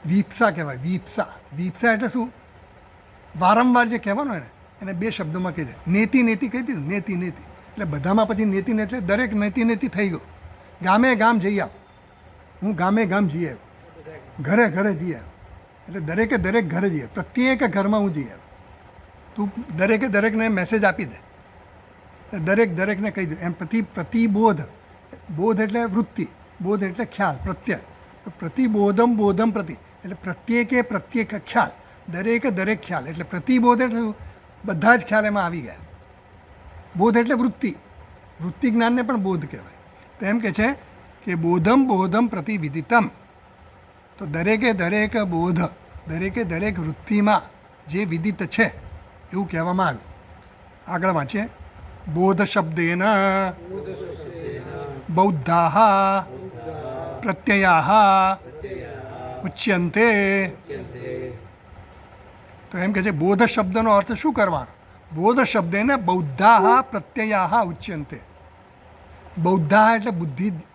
વિપ્સા કહેવાય. વિપ્સા એટલે શું? વારંવાર જે કહેવાનું હોય ને એને બે શબ્દોમાં કહી દે. નેતિ નેતિ કહી દીધું, નેતિ એટલે બધામાં પછી નેતિ એટલે દરેક નેતિ થઈ ગયો. ગામે ગામ જઈ આવ, હું ગામે ગામ જઈ આવ્યો, ઘરે ઘરે જઈ આવ્યો, એટલે દરેકે દરેક ઘરે જઈએ, પ્રત્યેક ઘરમાં હું જઈ આવ્યો. તું દરેકે દરેકને મેસેજ આપી દે, દરેકને કહી દે. એમ પ્રતિબોધ, બોધ એટલે વૃત્તિ, બોધ એટલે ખ્યાલ, પ્રત્યય. પ્રતિબોધમ બોધમ પ્રતિ એટલે પ્રત્યેકે પ્રત્યેક ખ્યાલ, દરેકે દરેક ખ્યાલ. એટલે પ્રતિબોધ એટલે બધા જ ખ્યાલ એમાં આવી ગયા. બોધ એટલે વૃત્તિ જ્ઞાનને પણ બોધ કહેવાય. તો એમ કે છે કે બોધમ બોધમ પ્રતિવિદિતમ. તો દરેકે દરેક બોધ, દરેકે દરેક વૃત્તિમાં જે વિદિત છે એવું કહેવામાં આવ્યું. આગળ વાંચીએ. બોધ શબ્દેન બૌદ્ધાઃ પ્રત્યયાઃ ઉચ્યન્તે. તો એમ કે છે બોધ શબ્દનો અર્થ શું કરવાનો? બોધ શબ્દેને બૌદ્ધાઃ પ્રત્યયાઃ ઉચ્યન્તે. બૌદ્ધાઃ એટલે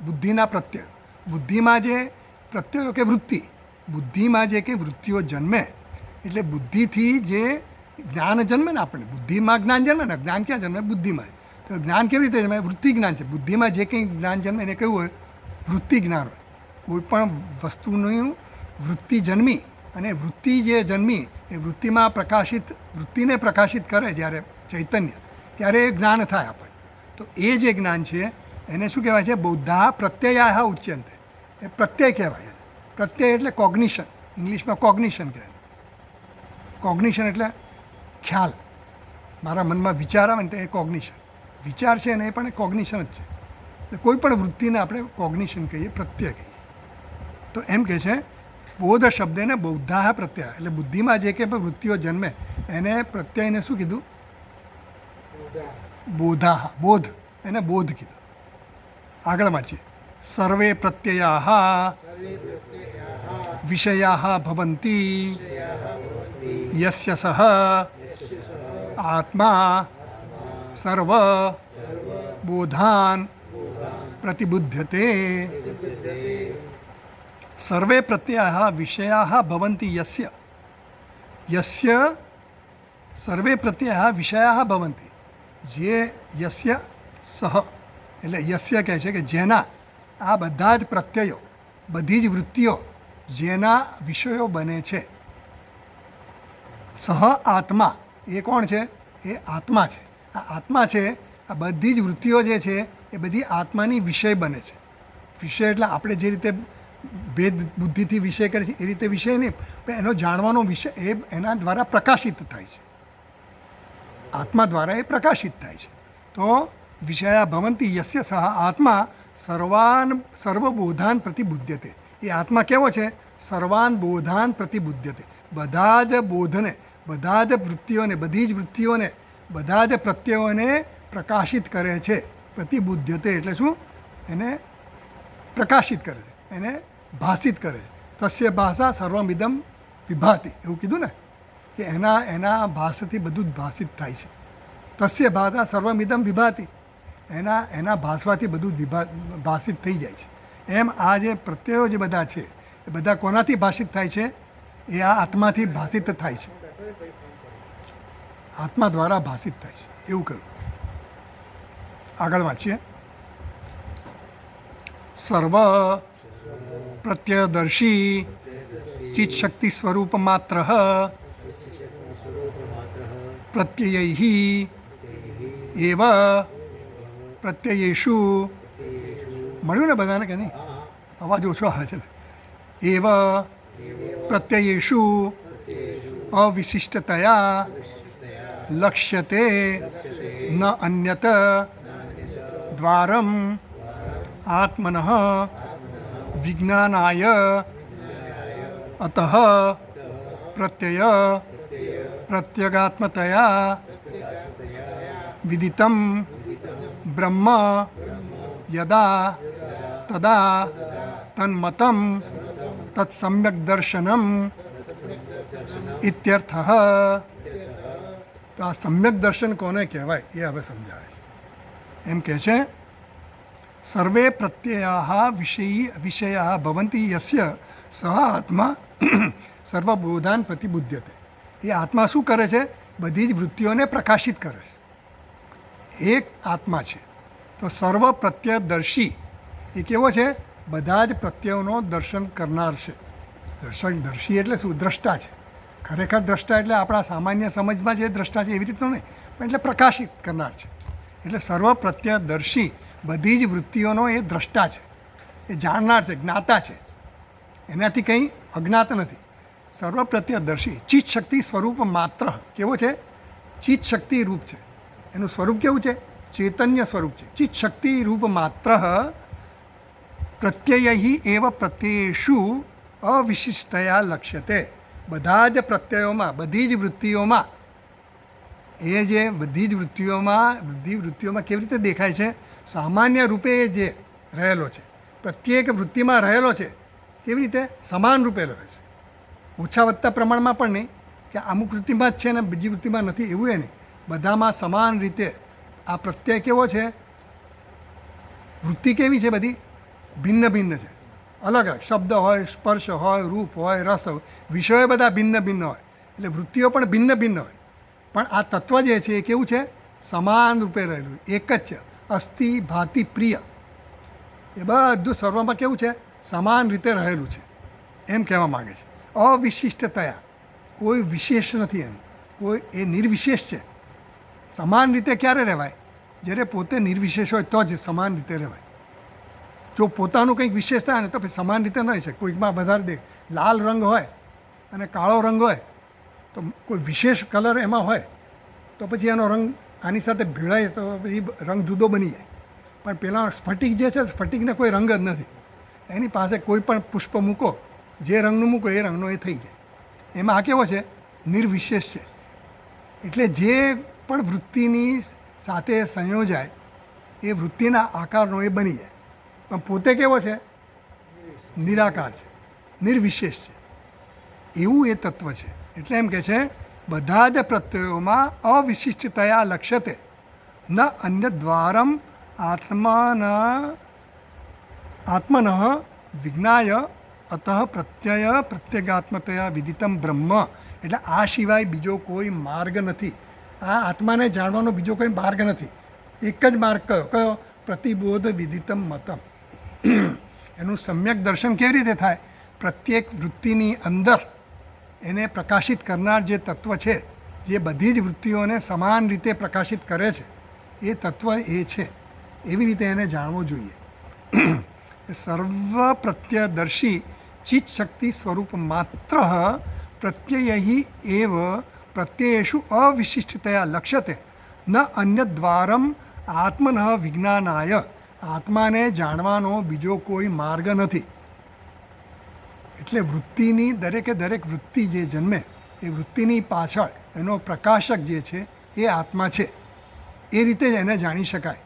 બુદ્ધિના પ્રત્યય, બુદ્ધિમાં જે પ્રત્યયો કે વૃત્તિ, બુદ્ધિમાં જે કંઈ વૃત્તિઓ જન્મે એટલે બુદ્ધિથી જે જ્ઞાન જન્મે ને આપણને, બુદ્ધિમાં જ્ઞાન જન્મે ને, જ્ઞાન ક્યાં જન્મે? બુદ્ધિમાં. તો જ્ઞાન કેવી રીતે જન્મે? વૃત્તિ જ્ઞાન છે. બુદ્ધિમાં જે કંઈ જ્ઞાન જન્મે એને કેવું હોય? વૃત્તિ જ્ઞાન હોય. કોઈ પણ વસ્તુનું વૃત્તિ જન્મી અને વૃત્તિ જે જન્મી એ વૃત્તિમાં પ્રકાશિત, વૃત્તિને પ્રકાશિત કરે જ્યારે ચૈતન્ય, ત્યારે એ જ્ઞાન થાય આપણને. તો એ જે જ્ઞાન છે એને શું કહેવાય છે? બૌદ્ધા પ્રત્યયા ઉચ્યંતે. એ પ્રત્યય કહેવાય. પ્રત્યય એટલે કોગ્નિશન, ઇંગ્લિશમાં કોગ્નિશન કહેવાય. કોગ્નિશન એટલે ખ્યાલ, મારા મનમાં વિચાર આવે ને તો એ કોગ્નિશન. વિચાર છે ને એ પણ કોગ્નિશન જ છે. એટલે કોઈ પણ વૃત્તિને આપણે કોગ્નિશન કહીએ, પ્રત્યય કહીએ. તો એમ કહે છે બોધ શબ્દને બૌદ્ધા પ્રત્યય, એટલે બુદ્ધિમાં જે કંઈ પણ વૃત્તિઓ જન્મે એને પ્રત્યયને શું કીધું? બોધા. બોધ, એને બોધ કીધું. આગળ વાંચીએ. સર્વે પ્રત્યયા વિષયા ભવંતી યસ્ય સહ આત્મા સર્વ બોધાન પ્રતિબુધ્યતે. સર્વે પ્રત્યયા વિષયા ભવંતી યસ્ય, યસ્ય સર્વે પ્રત્યયા વિષયા ભવંતી, જે યસ્ય સહ એટલે યસ્ય કહે છે કે જેના આ બધા જ પ્રત્યયો, બધી જ વૃત્તિઓ જેના વિષયો બને છે. સહ આત્મા, એ કોણ છે? એ આત્મા છે. આ આત્મા છે, આ બધી જ વૃત્તિઓ જે છે એ બધી આત્માની વિષય બને છે. વિષય એટલે આપણે જે રીતે ભેદ બુદ્ધિથી વિષય કરે છે એ રીતે વિષય નહીં, પણ એનો જાણવાનો વિષય એ એના દ્વારા પ્રકાશિત થાય છે. આત્મા દ્વારા એ પ્રકાશિત થાય છે. તો વિષયા ભવંતી યસ્ય સહ આત્મા સર્વબોધાન પ્રતિબુધ્યતે. એ આત્મા કેવો છે? સર્વાન બોધાન પ્રતિબુધ્યતે. બધા જ બોધને, બધા જ વૃત્તિઓને, બધી જ વૃત્તિઓને, બધા જ પ્રત્યયોને પ્રકાશિત કરે છે. પ્રતિબુધ્યતે એટલે શું? એને પ્રકાશિત કરે છે, એને ભાષિત કરે છે. તસ્ય ભાષા સર્વમિદમ વિભાતિ, એવું કીધું ને કે એના ભાષાથી બધું જ ભાષિત થાય છે. તસ્ય ભાષા સર્વમિદમ વિભાતિ, એના ભાષવાથી બધું જ ભાષિત થઈ જાય છે. એમ આ જે પ્રત્યયો જે બધા છે એ બધા કોનાથી ભાષિત થાય છે? એ આ આત્માથી ભાષિત થાય છે. આત્મા દ્વારા ભાષિત થાય છે એવું કહ્યું. આગળ વાંચીએ. સર્વ પ્રત્યયદર્શી ચિત્ત શક્તિ સ્વરૂપ માત્ર પ્રત્યયૈ એવ પ્રત્યયેષુ. મળ્યું ને બધાને કે નહીં? અવાજ ઓછો આવે છે. એવ પ્રત્યયેષુ અવિશિષ્ટતયા લક્ષ્યતે ન અન્યત દ્વારમ આત્મનઃ વિજ્ઞાનાય અતઃ પ્રત્યય પ્રત્યગાત્મતયા વિદિતમ બ્રહ્મ યદા તદા તન્મતમ તત્સમ્યક દર્શનમ ઇત્યર્થઃ. તો આ સમ્યક દર્શન કોને કહેવાય એ હવે સમજાવે છે. એમ કહે છે સર્વે પ્રત્યયા વિષયા ભવંતી યસ્ય સહ આત્મા સર્વબોધાન પ્રતિબુધ્યતે. એ આત્મા શું કરે છે? બધી જ વૃત્તિઓને પ્રકાશિત કરે છે. એક આત્મા છે. તો સર્વ પ્રત્યયદર્શી એ કેવો છે? બધા જ પ્રત્યયોનો દર્શન કરનાર છે. દર્શી એટલે શું? દ્રષ્ટા છે. ખરેખર દ્રષ્ટા એટલે આપણા સામાન્ય સમજમાં જે દ્રષ્ટા છે એવી રીતનું નહીં, પણ એટલે પ્રકાશિત કરનાર છે. એટલે સર્વ પ્રત્યયદર્શી બધી જ વૃત્તિઓનો એ દ્રષ્ટા છે, એ જાણનાર છે, જ્ઞાતા છે, એનાથી કંઈ અજ્ઞાત નથી. સર્વ પ્રત્યયદર્શી ચિત્ત શક્તિ સ્વરૂપ માત્ર. કેવો છે? ચિત્ત શક્તિ રૂપ છે. એનું સ્વરૂપ કેવું છે? ચૈતન્ય સ્વરૂપ છે. ચિત્ત શક્તિ રૂપ માત્ર પ્રત્યયૈ એવ પ્રત્યયેષુ અવિશિષ્ટયા લક્ષ્યતે. બધા જ પ્રત્યયોમાં, બધી જ વૃત્તિઓમાં, એ જે બધી જ વૃત્તિઓમાં કેવી રીતે દેખાય છે? સામાન્ય રૂપે જે રહેલો છે, પ્રત્યેક વૃત્તિમાં રહેલો છે. કેવી રીતે? સમાન રૂપે રહે છે. ઓછા વધતા પ્રમાણમાં પણ નહીં કે અમુક વૃત્તિમાં જ છે ને બીજી વૃત્તિમાં નથી, એવું એ નહીં. બધામાં સમાન રીતે આ પ્રત્યય કેવો છે? વૃત્તિ કેવી છે? બધી ભિન્ન ભિન્ન છે, અલગ અલગ શબ્દ હોય, સ્પર્શ હોય, રૂપ હોય, રસ હોય, વિષયો બધા ભિન્ન ભિન્ન હોય, એટલે વૃત્તિઓ પણ ભિન્ન ભિન્ન હોય. પણ આ તત્વ જે છે એ કેવું છે? સમાન રૂપે રહેલું, એક જ છે. અસ્થિ ભાતિ પ્રિય, એ બધું સર્વમાં કેવું છે? સમાન રીતે રહેલું છે, એમ કહેવા માગે છે. અવિશિષ્ટતયા, કોઈ વિશેષ નથી એનું, કોઈ એ નિર્વિશેષ છે. સમાન રીતે ક્યારે રહેવાય? જ્યારે પોતે નિર્વિશેષ હોય તો જ સમાન રીતે રહેવાય. જો પોતાનું કંઈક વિશેષ થાય ને તો પછી સમાન રીતે ન રહી શકે. કોઈકમાં વધારે દેખ લાલ રંગ હોય અને કાળો રંગ હોય તો કોઈ વિશેષ કલર એમાં હોય તો પછી એનો રંગ આની સાથે ભેળાય તો પછી રંગ જુદો બની જાય. પણ પેલા સ્ફટિક જે છે, સ્ફટિકને કોઈ રંગ જ નથી. એની પાસે કોઈ પણ પુષ્પ મૂકો, જે રંગનું મૂકો એ રંગનો એ થઈ જાય. એમાં આ કેવો છે? નિર્વિશેષ છે. એટલે જે પણ વૃત્તિની સાથે સંયોજાય એ વૃત્તિના આકારનો એ બની જાય. પણ પોતે કેવો છે? નિરાકાર છે, નિર્વિશેષ છે. એવું એ તત્વ છે. એટલે એમ કે છે બધા જ પ્રત્યયોમાં અવિશિષ્ટતયા લક્ષ્યતે ન અન્ય દ્વારમ આત્મન વિજ્ઞાય અતઃ પ્રત્યય પ્રત્યેગાત્મતયા વિદિતમ બ્રહ્મ. એટલે આ સિવાય બીજો કોઈ માર્ગ નથી. આ આત્માને જાણવાનો બીજો કોઈ માર્ગ નથી. એક જ માર્ગ કયો? કયો? પ્રતિબોધ વિદિતમ મતમ. એનું સમ્યક દર્શન કેવી રીતે થાય? પ્રત્યેક વૃત્તિની અંદર એને પ્રકાશિત કરનાર જે તત્વ છે, જે બધી જ વૃત્તિઓને સમાન રીતે પ્રકાશિત કરે છે, એ તત્વ એ છે. એવી રીતે એને જાણવું જોઈએ. સર્વ પ્રત્યદર્શી ચિત્ત શક્તિ સ્વરૂપ માત્ર પ્રત્યયી એવ પ્રત્યયેષુ અવિશિષ્ટતયા લક્ષ્યતે ન અન્ય દ્વારમ આત્મન વિજ્ઞાનાય. આત્માને જાણવાનો બીજો કોઈ માર્ગ નથી. એટલે વૃત્તિની દરેકે દરેક વૃત્તિ જે જન્મે એ વૃત્તિની પાછળ એનો પ્રકાશક જે છે એ આત્મા છે. એ રીતે જ એને જાણી શકાય.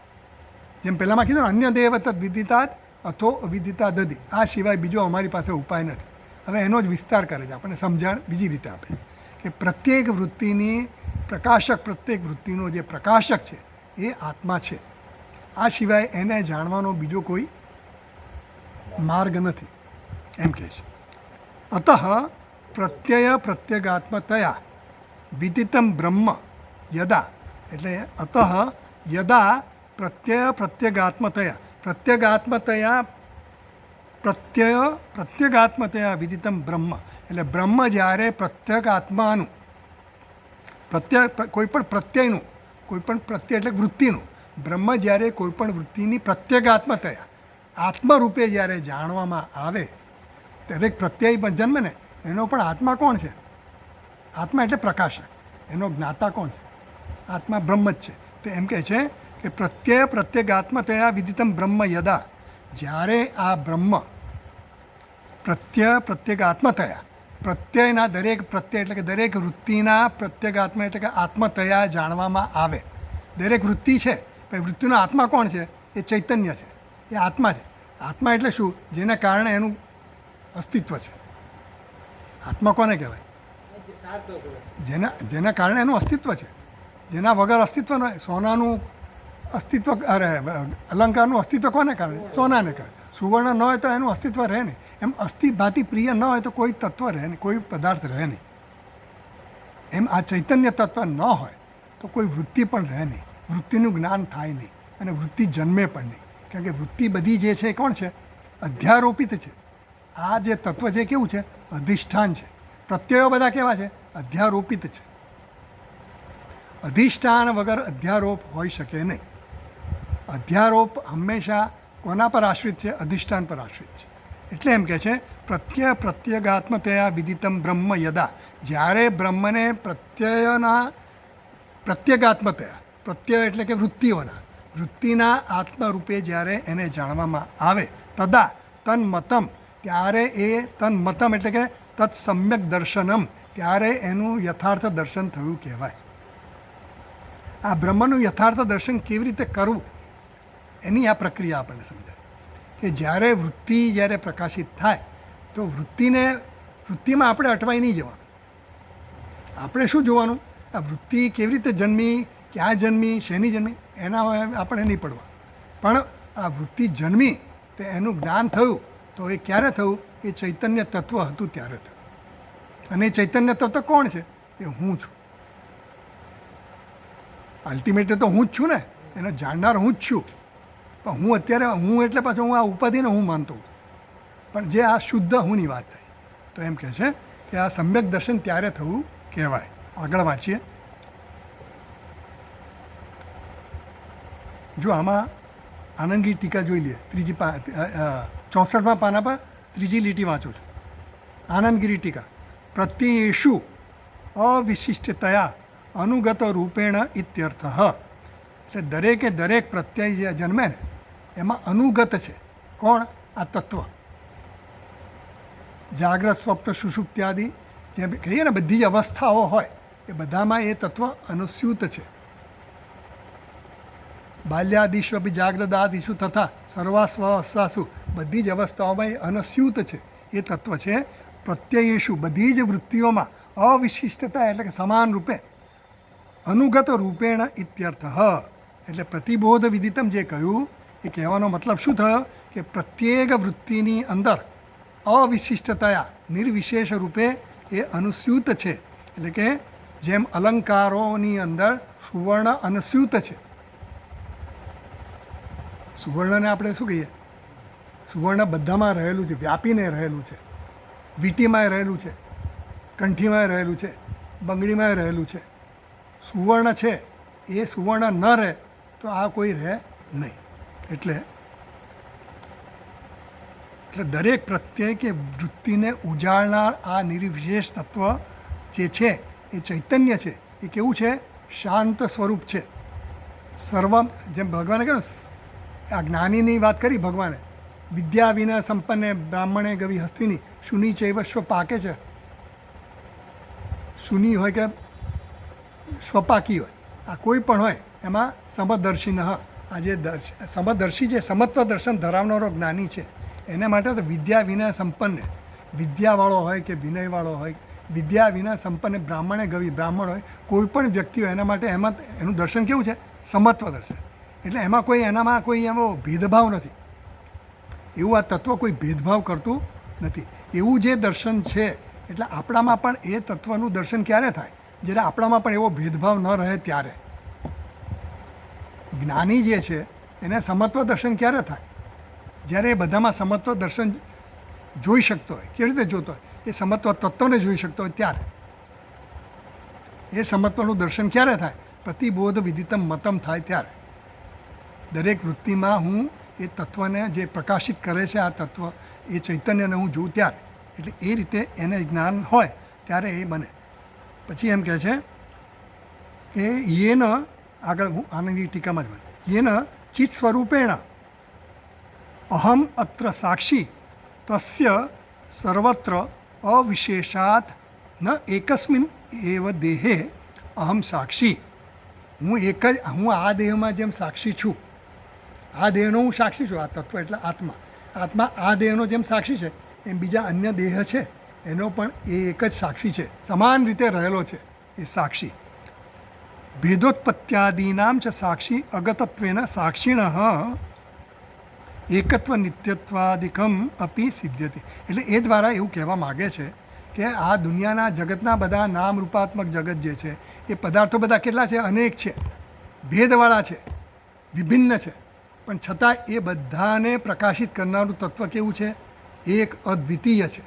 જેમ પહેલાંમાં કીધું, અન્ય દેવ તદ વિદિતાદ અથો અવિદિતા દધી. આ સિવાય બીજો અમારી પાસે ઉપાય નથી. હવે એનો જ વિસ્તાર કરે છે, આપણને સમજણ બીજી રીતે આપે છે કે પ્રત્યેક વૃત્તિની પ્રકાશક, પ્રત્યેક વૃત્તિનો જે પ્રકાશક છે એ આત્મા છે. આ સિવાય એને જાણવાનો બીજો કોઈ માર્ગ નથી, એમ કહે છે. અતઃ પ્રત્યય પ્રત્યેગાત્મતયા વિદિતમ બ્રહ્મ યદા. એટલે અતઃ યદા પ્રત્યય પ્રત્યેગાત્મતયા, પ્રત્યેગાત્મતયા વિદિતમ બ્રહ્મ. એટલે બ્રહ્મ જ્યારે પ્રત્યેક આત્માનું, કોઈ પણ પ્રત્યયનું, કોઈ પણ પ્રત્યય એટલે વૃત્તિનું, બ્રહ્મ જ્યારે કોઈ પણ વૃત્તિની પ્રત્યેગાત્મતયા આત્મરૂપે જ્યારે જાણવામાં આવે, દરેક પ્રત્યય પણ જન્મે ને એનો પણ આત્મા કોણ છે? આત્મા એટલે પ્રકાશક. એનો જ્ઞાતા કોણ છે? આત્મા બ્રહ્મ જ છે. તો એમ કહે છે કે પ્રત્યય પ્રત્યેગાત્મતયા વિદિતમ બ્રહ્મ યદા. જ્યારે આ બ્રહ્મ પ્રત્યેગાત્મતયા, પ્રત્યયના દરેક પ્રત્યય એટલે કે દરેક વૃત્તિના પ્રત્યેગાત્મા એટલે કે આત્મતયા જાણવામાં આવે. દરેક વૃત્તિ છે, પણ વૃત્તિનો આત્મા કોણ છે? એ ચૈતન્ય છે, એ આત્મા છે. આત્મા એટલે શું? જેને કારણે એનું અસ્તિત્વ છે. આત્મા કોને કહેવાય? જેના કારણે એનું અસ્તિત્વ છે. જેના વગર અસ્તિત્વ ન હોય. સોનાનું અસ્તિત્વ, અલંકારનું અસ્તિત્વ કોને કારણે? સોનાને કારણે. સુવર્ણ ન હોય તો એનું અસ્તિત્વ રહે નહીં. એમ અસ્થિ ભાતિ પ્રિય ન હોય તો કોઈ તત્વ રહે નહીં, કોઈ પદાર્થ રહે નહીં. એમ આ ચૈતન્ય તત્વ ન હોય તો કોઈ વૃત્તિ પણ રહે નહીં, વૃત્તિનું જ્ઞાન થાય નહીં અને વૃત્તિ જન્મે પણ નહીં. કારણ કે વૃત્તિ બધી જે છે એ કોણ છે? અધ્યારોપિત છે. આ જે તત્વ છે કેવું છે? અધિષ્ઠાન છે. પ્રત્યયો બધા કેવા છે? અધ્યારોપિત છે. અધિષ્ઠાન વગર અધ્યારોપ હોઈ શકે નહીં. અધ્યારોપ હંમેશા કોના પર આશ્રિત છે? અધિષ્ઠાન પર આશ્રિત છે. એટલે એમ કહે છે પ્રત્યેગાત્મતયા વિદિતમ બ્રહ્મ યદા. જ્યારે બ્રહ્મને પ્રત્યેગાત્મતયા, પ્રત્યય એટલે કે વૃત્તિના આત્મરૂપે જ્યારે એને જાણવામાં આવે, તદા તન્મતમ, ત્યારે એ તન્મતમ એટલે કે તત્સમ્યક દર્શનમ, ત્યારે એનું યથાર્થ દર્શન થયું કહેવાય. આ બ્રહ્મનું યથાર્થ દર્શન કેવી રીતે કરવું એની આ પ્રક્રિયા આપણને સમજાય કે જ્યારે વૃત્તિ જ્યારે પ્રકાશિત થાય તો વૃત્તિમાં આપણે અટવાઈ નહીં જવાનું. આપણે શું જોવાનું? આ વૃત્તિ કેવી રીતે જન્મી, ક્યાં જન્મી, શેની જન્મી, એના આપણે નહીં પડવા. પણ આ વૃત્તિ જન્મી તો એનું જ્ઞાન થયું તો એ ક્યારે થયું? એ ચૈતન્ય તત્વ હતું ત્યારે થયું. અને એ ચૈતન્ય તત્વ કોણ છે? એ હું છું. અલ્ટિમેટલી તો હું જ છું ને, એને જાણનાર હું જ છું. પણ હું અત્યારે હું એટલે પાછું હું આ ઉપાધિને હું માનતો હોઉં. પણ જે આ શુદ્ધ હુંની વાત થાય, તો એમ કહે છે કે આ સમ્યક દર્શન ત્યારે થવું કહેવાય. આગળ વાંચીએ. જો આમાં આનંદગીરી ટીકા જોઈ લઈએ. 64મા પાના પર 3જી લીટી વાંચું છું. આનંદગીરી ટીકા. પ્રત્યેષુ અવિશિષ્ટતયા અનુગત રૂપેણ ઇત્યર્થ. એટલે દરેકે દરેક પ્રત્યય જે જન્મે ને એમાં અનુગત છે. કોણ? આ તત્વ. જાગ્રત, સ્વપ્ન, સુષુપ્ત્યાદિ જેમ કહીએ ને બધી જ અવસ્થાઓ હોય એ બધામાં એ તત્વ અનુસ્યુત છે. બાલ્યાદિષ્વપી જાગ્રદાદિષુ તથા સર્વાસ્વસ્થાસુ બધી જ અવસ્થાઓમાં એ અનસ્યુત છે. એ તત્વ છે પ્રત્યયેષુ બધી જ વૃત્તિઓમાં અવિશિષ્ટતા એટલે કે સમાન રૂપે અનુગત રૂપેણ ઇત્યર્થ. એટલે પ્રતિબોધ વિદિતમ જે કહ્યું એ કહેવાનો મતલબ શું થયો કે પ્રત્યેક વૃત્તિની અંદર અવિશિષ્ટતયા નિર્વિશેષ રૂપે એ અનુસ્યુત છે. એટલે કે જેમ અલંકારોની અંદર સુવર્ણ અનુસ્યુત છે. સુવર્ણને આપણે શું કહીએ? સુવર્ણ બધામાં રહેલું છે, વ્યાપીને રહેલું છે. વીંટીમાંય રહેલું છે, કંઠીમાંય રહેલું છે, બંગડીમાંય રહેલું છે. સુવર્ણ છે એ સુવર્ણ ન રહે તો આ કોઈ રહે નહીં. એટલે દરેક પ્રત્યય કે વૃત્તિને ઉજાળનાર આ નિર્વિશેષ તત્વ જે છે એ ચૈતન્ય છે. એ કેવું છે? શાંત સ્વરૂપ છે. સર્વ જેમ ભગવાને કહ્યું, આ જ્ઞાનીની વાત કરી ભગવાને, વિદ્યા વિના સંપન્ને બ્રાહ્મણે ગવી હસ્તિની શુનિ ચૈવશ્વ પાકે છે. શુનિ હોય કે સ્વપાકી હોય, આ કોઈ પણ હોય એમાં સમદર્શિન. આ જે સમદર્શી જે સમત્વ દર્શન ધરાવનારો જ્ઞાની છે એને માટે તો વિદ્યા વિના સંપન્ન, વિદ્યાવાળો હોય કે વિનયવાળો હોય, વિદ્યા વિના સંપન્ન બ્રાહ્મણે ગવી બ્રાહ્મણ હોય, કોઈ પણ વ્યક્તિ હોય એના માટે એમાં એનું દર્શન કેવું છે? સમત્વ દર્શન. એટલે એનામાં કોઈ એવો ભેદભાવ નથી. એવું આ તત્વ કોઈ ભેદભાવ કરતું નથી. એવું જે દર્શન છે એટલે આપણામાં પણ એ તત્વનું દર્શન ક્યારે થાય? જ્યારે આપણામાં પણ એવો ભેદભાવ ન રહે ત્યારે. જ્ઞાની જે છે એને સમત્વ દર્શન ક્યારે થાય? જ્યારે એ બધામાં સમત્વ દર્શન જોઈ શકતો હોય. કેવી રીતે જોતો હોય? એ સમત્વ તત્વને જોઈ શકતો હોય ત્યારે. એ સમત્વનું દર્શન ક્યારે થાય? પ્રતિબોધ વિદિતમ મતમ થાય ત્યારે. દરેક વૃત્તિમાં હું એ તત્વને જે પ્રકાશિત કરે છે આ તત્વ એ ચૈતન્યને હું જોઉં ત્યારે. એટલે એ રીતે એને જ્ઞાન હોય ત્યારે એ બને. પછી એમ કહે છે કે યેન, આગળ હું આનંદની ટીકામાં જ બોલું, યેન ચિત્ત સ્વરૂપેણ અહમ અત્ર સાક્ષી તસ્ય સર્વત્ર અવિશેષાત ન એકસ્મિન એવ દેહે અહમ સાક્ષી. હું આ દેહમાં જેમ સાક્ષી છું, આ દેહનો હું સાક્ષી છું. આ તત્વ એટલે આત્મા. આત્મા આ દેહનો જેમ સાક્ષી છે એમ બીજા અન્ય દેહ છે એનો પણ એ એક જ સાક્ષી છે. સમાન રીતે રહેલો છે એ સાક્ષી. ભેદોત્પત્યાદીનામ ચ સાક્ષી અગતત્વેન સાક્ષિણ એકત્વ નિત્યત્વાદિકમ અપી સિદ્ધ્યતે. એટલે એ દ્વારા એવું કહેવા માગે છે કે આ દુનિયાના જગતના બધા નામ રૂપાત્મક જગત જે છે એ પદાર્થો બધા કેટલા છે? અનેક છે, ભેદવાળા છે, વિભિન્ન છે. પણ છતાં એ બધાને પ્રકાશિત કરનારું તત્વ કેવું છે? એક અદ્વિતીય છે,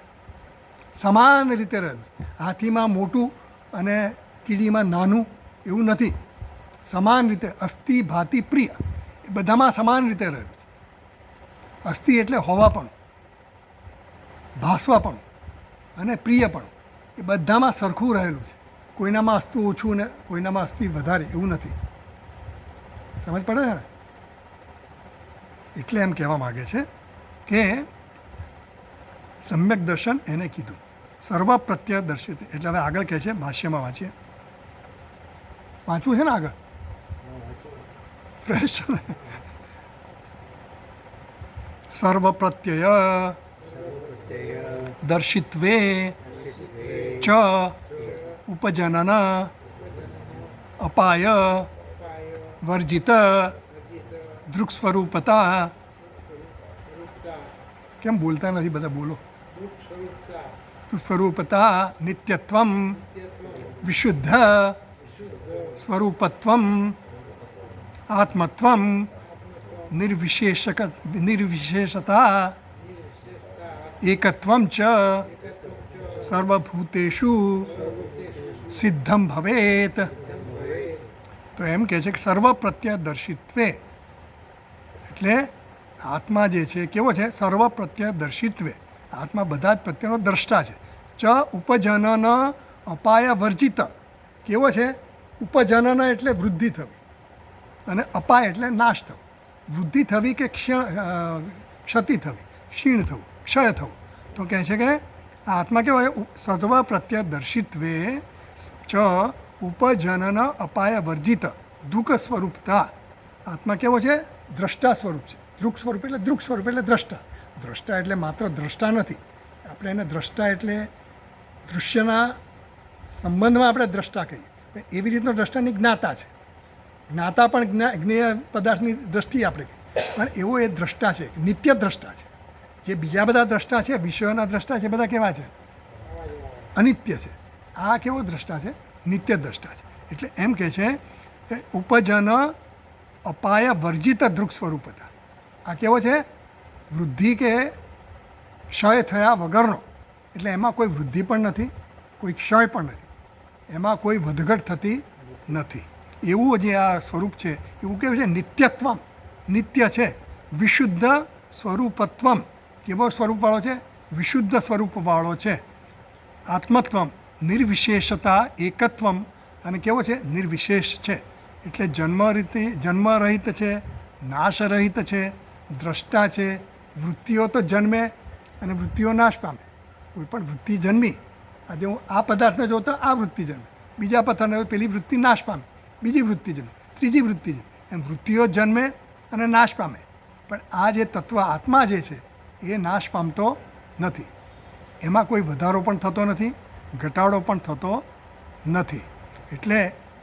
સમાન રીતે રહેલું. હાથીમાં મોટું અને કીડીમાં નાનું એવું નથી. સમાન રીતે અસ્થિ ભાતિ પ્રિય એ બધામાં સમાન રીતે રહેલું છે. અસ્થિ એટલે હોવાપણું, ભાસવાપણું અને પ્રિયપણું એ બધામાં સરખું રહેલું છે. કોઈનામાં અસ્તુ ઓછું ને કોઈનામાં અસ્થિ વધારે એવું નથી. સમજ પડે છે ને? એટલે એમ કહેવા માગે છે કે સમ્યક દર્શન એને કીધું સર્વ પ્રત્યય દર્શિત. એટલે હવે આગળ કહે છે, ભાષ્યમાં વાંચીએ. વાંચવું છે ને આગળ? ફ્રેશ. સર્વ પ્રત્યય દર્શિત્વે ચ ઉપજનન અપાય વર્જિત દૃક્સ્વરૂપતા. કેમ બોલતા નથી બધા? બોલો. દુઃખ સ્વરૂપતા, સ્વરૂપતા, નિત્યત્વમ, વિશુદ્ધ સ્વરૂપત્વમ, આત્મત્વમ, નિર્વિશેષતા, એકત્વમ ચ સર્વભૂતેષુ સિદ્ધમ ભવેત. તો એમ કહે છે કે સર્વ પ્રત્યદર્શિત્વે, એટલે આત્મા જે છે કેવો છે? સર્વ પ્રત્યદર્શિત્વે, આત્મા બધા જ પ્રત્યેનો દ્રષ્ટા છે. ચ ઉપજનન અપાય વર્જિત, કેવો છે? ઉપજનન એટલે વૃદ્ધિ થવી, અને અપાય એટલે નાશ થવો. વૃદ્ધિ થવી કે ક્ષતિ થવી, ક્ષીણ થવું, ક્ષય થવું. તો કહે છે કે આ આત્મા કેવો હોય? સર્વ પ્રત્યદર્શિત્વે ચ ઉપજનન અપાય વર્જિત દુઃખ સ્વરૂપતા. આત્મા કેવો છે? દ્રષ્ટા સ્વરૂપ છે. દૃક સ્વરૂપ એટલે દૃક સ્વરૂપ એટલે દ્રષ્ટા. દ્રષ્ટા એટલે માત્ર દ્રષ્ટા નથી. આપણે એને દ્રષ્ટા એટલે દૃશ્યના સંબંધમાં આપણે દ્રષ્ટા કહીએ. એવી રીતનો દ્રષ્ટાની જ્ઞાતા છે. જ્ઞાતા પણ જ્ઞેય પદાર્થની દ્રષ્ટિએ આપણે કહીએ, પણ એવો એ દ્રષ્ટા છે, નિત્ય દ્રષ્ટા છે. જે બીજા બધા દ્રષ્ટા છે, વિષયોના દ્રષ્ટા છે, બધા કેવા છે? અનિત્ય છે. આ કેવો દ્રષ્ટા છે? નિત્ય દ્રષ્ટા છે. એટલે એમ કહે છે કે ઉપજન અપાય વર્જિત દૃક સ્વરૂપતા. આ કેવો છે? વૃદ્ધિ કે ક્ષય થયા વગરનો. એટલે એમાં કોઈ વૃદ્ધિ પણ નથી, કોઈ ક્ષય પણ નથી, એમાં કોઈ વધઘટ થતી નથી. એવું જે આ સ્વરૂપ છે એવું કેવું છે? નિત્યત્વમ, નિત્ય છે. વિશુદ્ધ સ્વરૂપત્વમ, કેવો સ્વરૂપવાળો છે? વિશુદ્ધ સ્વરૂપવાળો છે. આત્મત્વમ, નિર્વિશેષતા, એકત્વમ, અને કેવો છે? નિર્વિશેષ છે. એટલે જન્મરહિત છે, નાશરહિત છે, દ્રષ્ટા છે. વૃત્તિઓ તો જન્મે અને વૃત્તિઓ નાશ પામે. કોઈ પણ વૃત્તિ જન્મી, આજે હું આ પદાર્થને જોતો આ વૃત્તિ જન્મે, બીજા પદાર્થને પેલી વૃત્તિ નાશ પામે, બીજી વૃત્તિ જન્મે, ત્રીજી વૃત્તિ જન્મે. એમ વૃત્તિઓ જન્મે અને નાશ પામે. પણ આ જે તત્વ આત્મા જે છે એ નાશ પામતો નથી. એમાં કોઈ વધારો પણ થતો નથી, ઘટાડો પણ થતો નથી. એટલે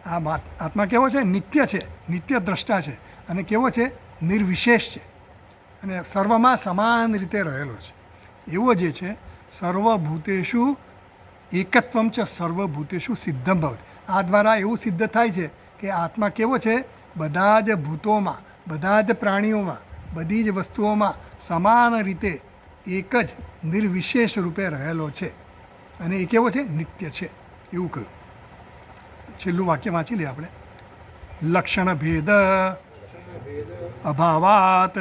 આ આત્મા કેવો છે? નિત્ય છે, નિત્ય દ્રષ્ટા છે, અને કેવો છે? નિર્વિશેષ છે, અને સર્વમાં સમાન રીતે રહેલો છે. એવો જે છે સર્વભૂતેષુ એકત્વમ ચ સર્વભૂતેષુ સિદ્ધમ ભવત. આ દ્વારા એવું સિદ્ધ થાય છે કે આત્મા કેવો છે? બધા જ ભૂતોમાં, બધા જ પ્રાણીઓમાં, બધી જ વસ્તુઓમાં સમાન રીતે એક જ નિર્વિશેષ રૂપે રહેલો છે. અને એ કેવો છે? નિત્ય છે. એવું કહ્યું. છેલ્લું વાક્ય વાંચી લઈએ આપણે. લક્ષણ ભેદ અભાવાત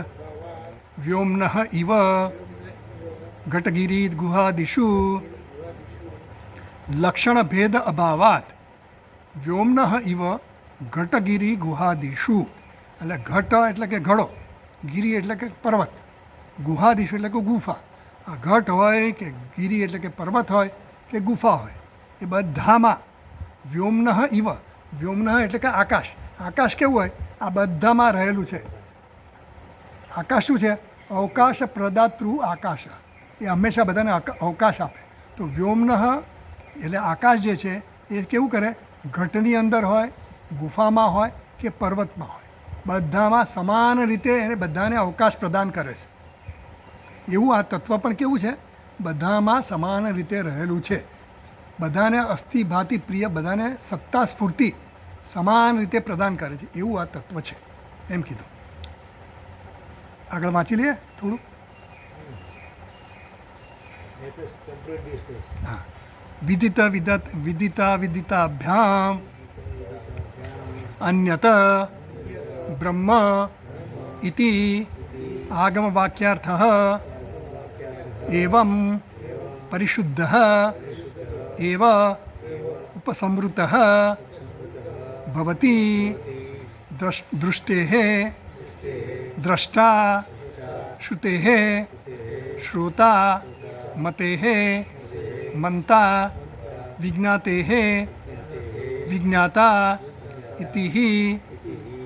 વ્યોમ્ન ઇવ ઘટગિરી ગુહાદિષુ. લક્ષણ ભેદ અભાવાત વ્યોમ્ન ઇવ ઘટગિરી ગુહાદિષુ. એટલે ઘટ એટલે કે ઘડો, ગિરી એટલે કે પર્વત, ગુહાદિષુ એટલે કે ગુફા. આ ઘટ હોય કે ગિરી એટલે કે પર્વત હોય કે ગુફા હોય, એ બધામાં વ્યોમ્ન ઇવ, વ્યોમ્ન એટલે કે આકાશ. આકાશ કેવું હોય? આ બધામાં રહેલું છે. આકાશ શું છે? અવકાશ પ્રદાતૃ આકાશ. એ હંમેશા બધાને અવકાશ આપે. તો વ્યોમ્ન એટલે આકાશ જે છે એ કેવું કરે? ઘટની અંદર હોય, ગુફામાં હોય કે પર્વતમાં હોય, બધામાં સમાન રીતે એને બધાને અવકાશ પ્રદાન કરે છે. એવું આ તત્વ પણ કેવું છે? બધામાં સમાન રીતે રહેલું છે. બધાને અસ્થિ ભાતિ પ્રિય, બધાને સત્તા સ્ફૂર્તિ સમાન રીતે પ્રદાન કરે છે. એવું આ તત્વ છે એમ કીધું. આગળ વાંચી લઈએ થોડું. હા. વિદિતાભ્યામ અન્યત બ્રહ્મ ઇતિ આગમવાક્યાર્થઃ એવં પરિશુદ્ધઃ એવ ઉપસંવૃતઃ ભવતિ દૃષ્ટેઃ દ્રષ્ટા શ્રુતેઃ શ્રોતા મતેઃ મંતા વિજ્ઞાતેઃ વિજ્ઞાતા ઇતિ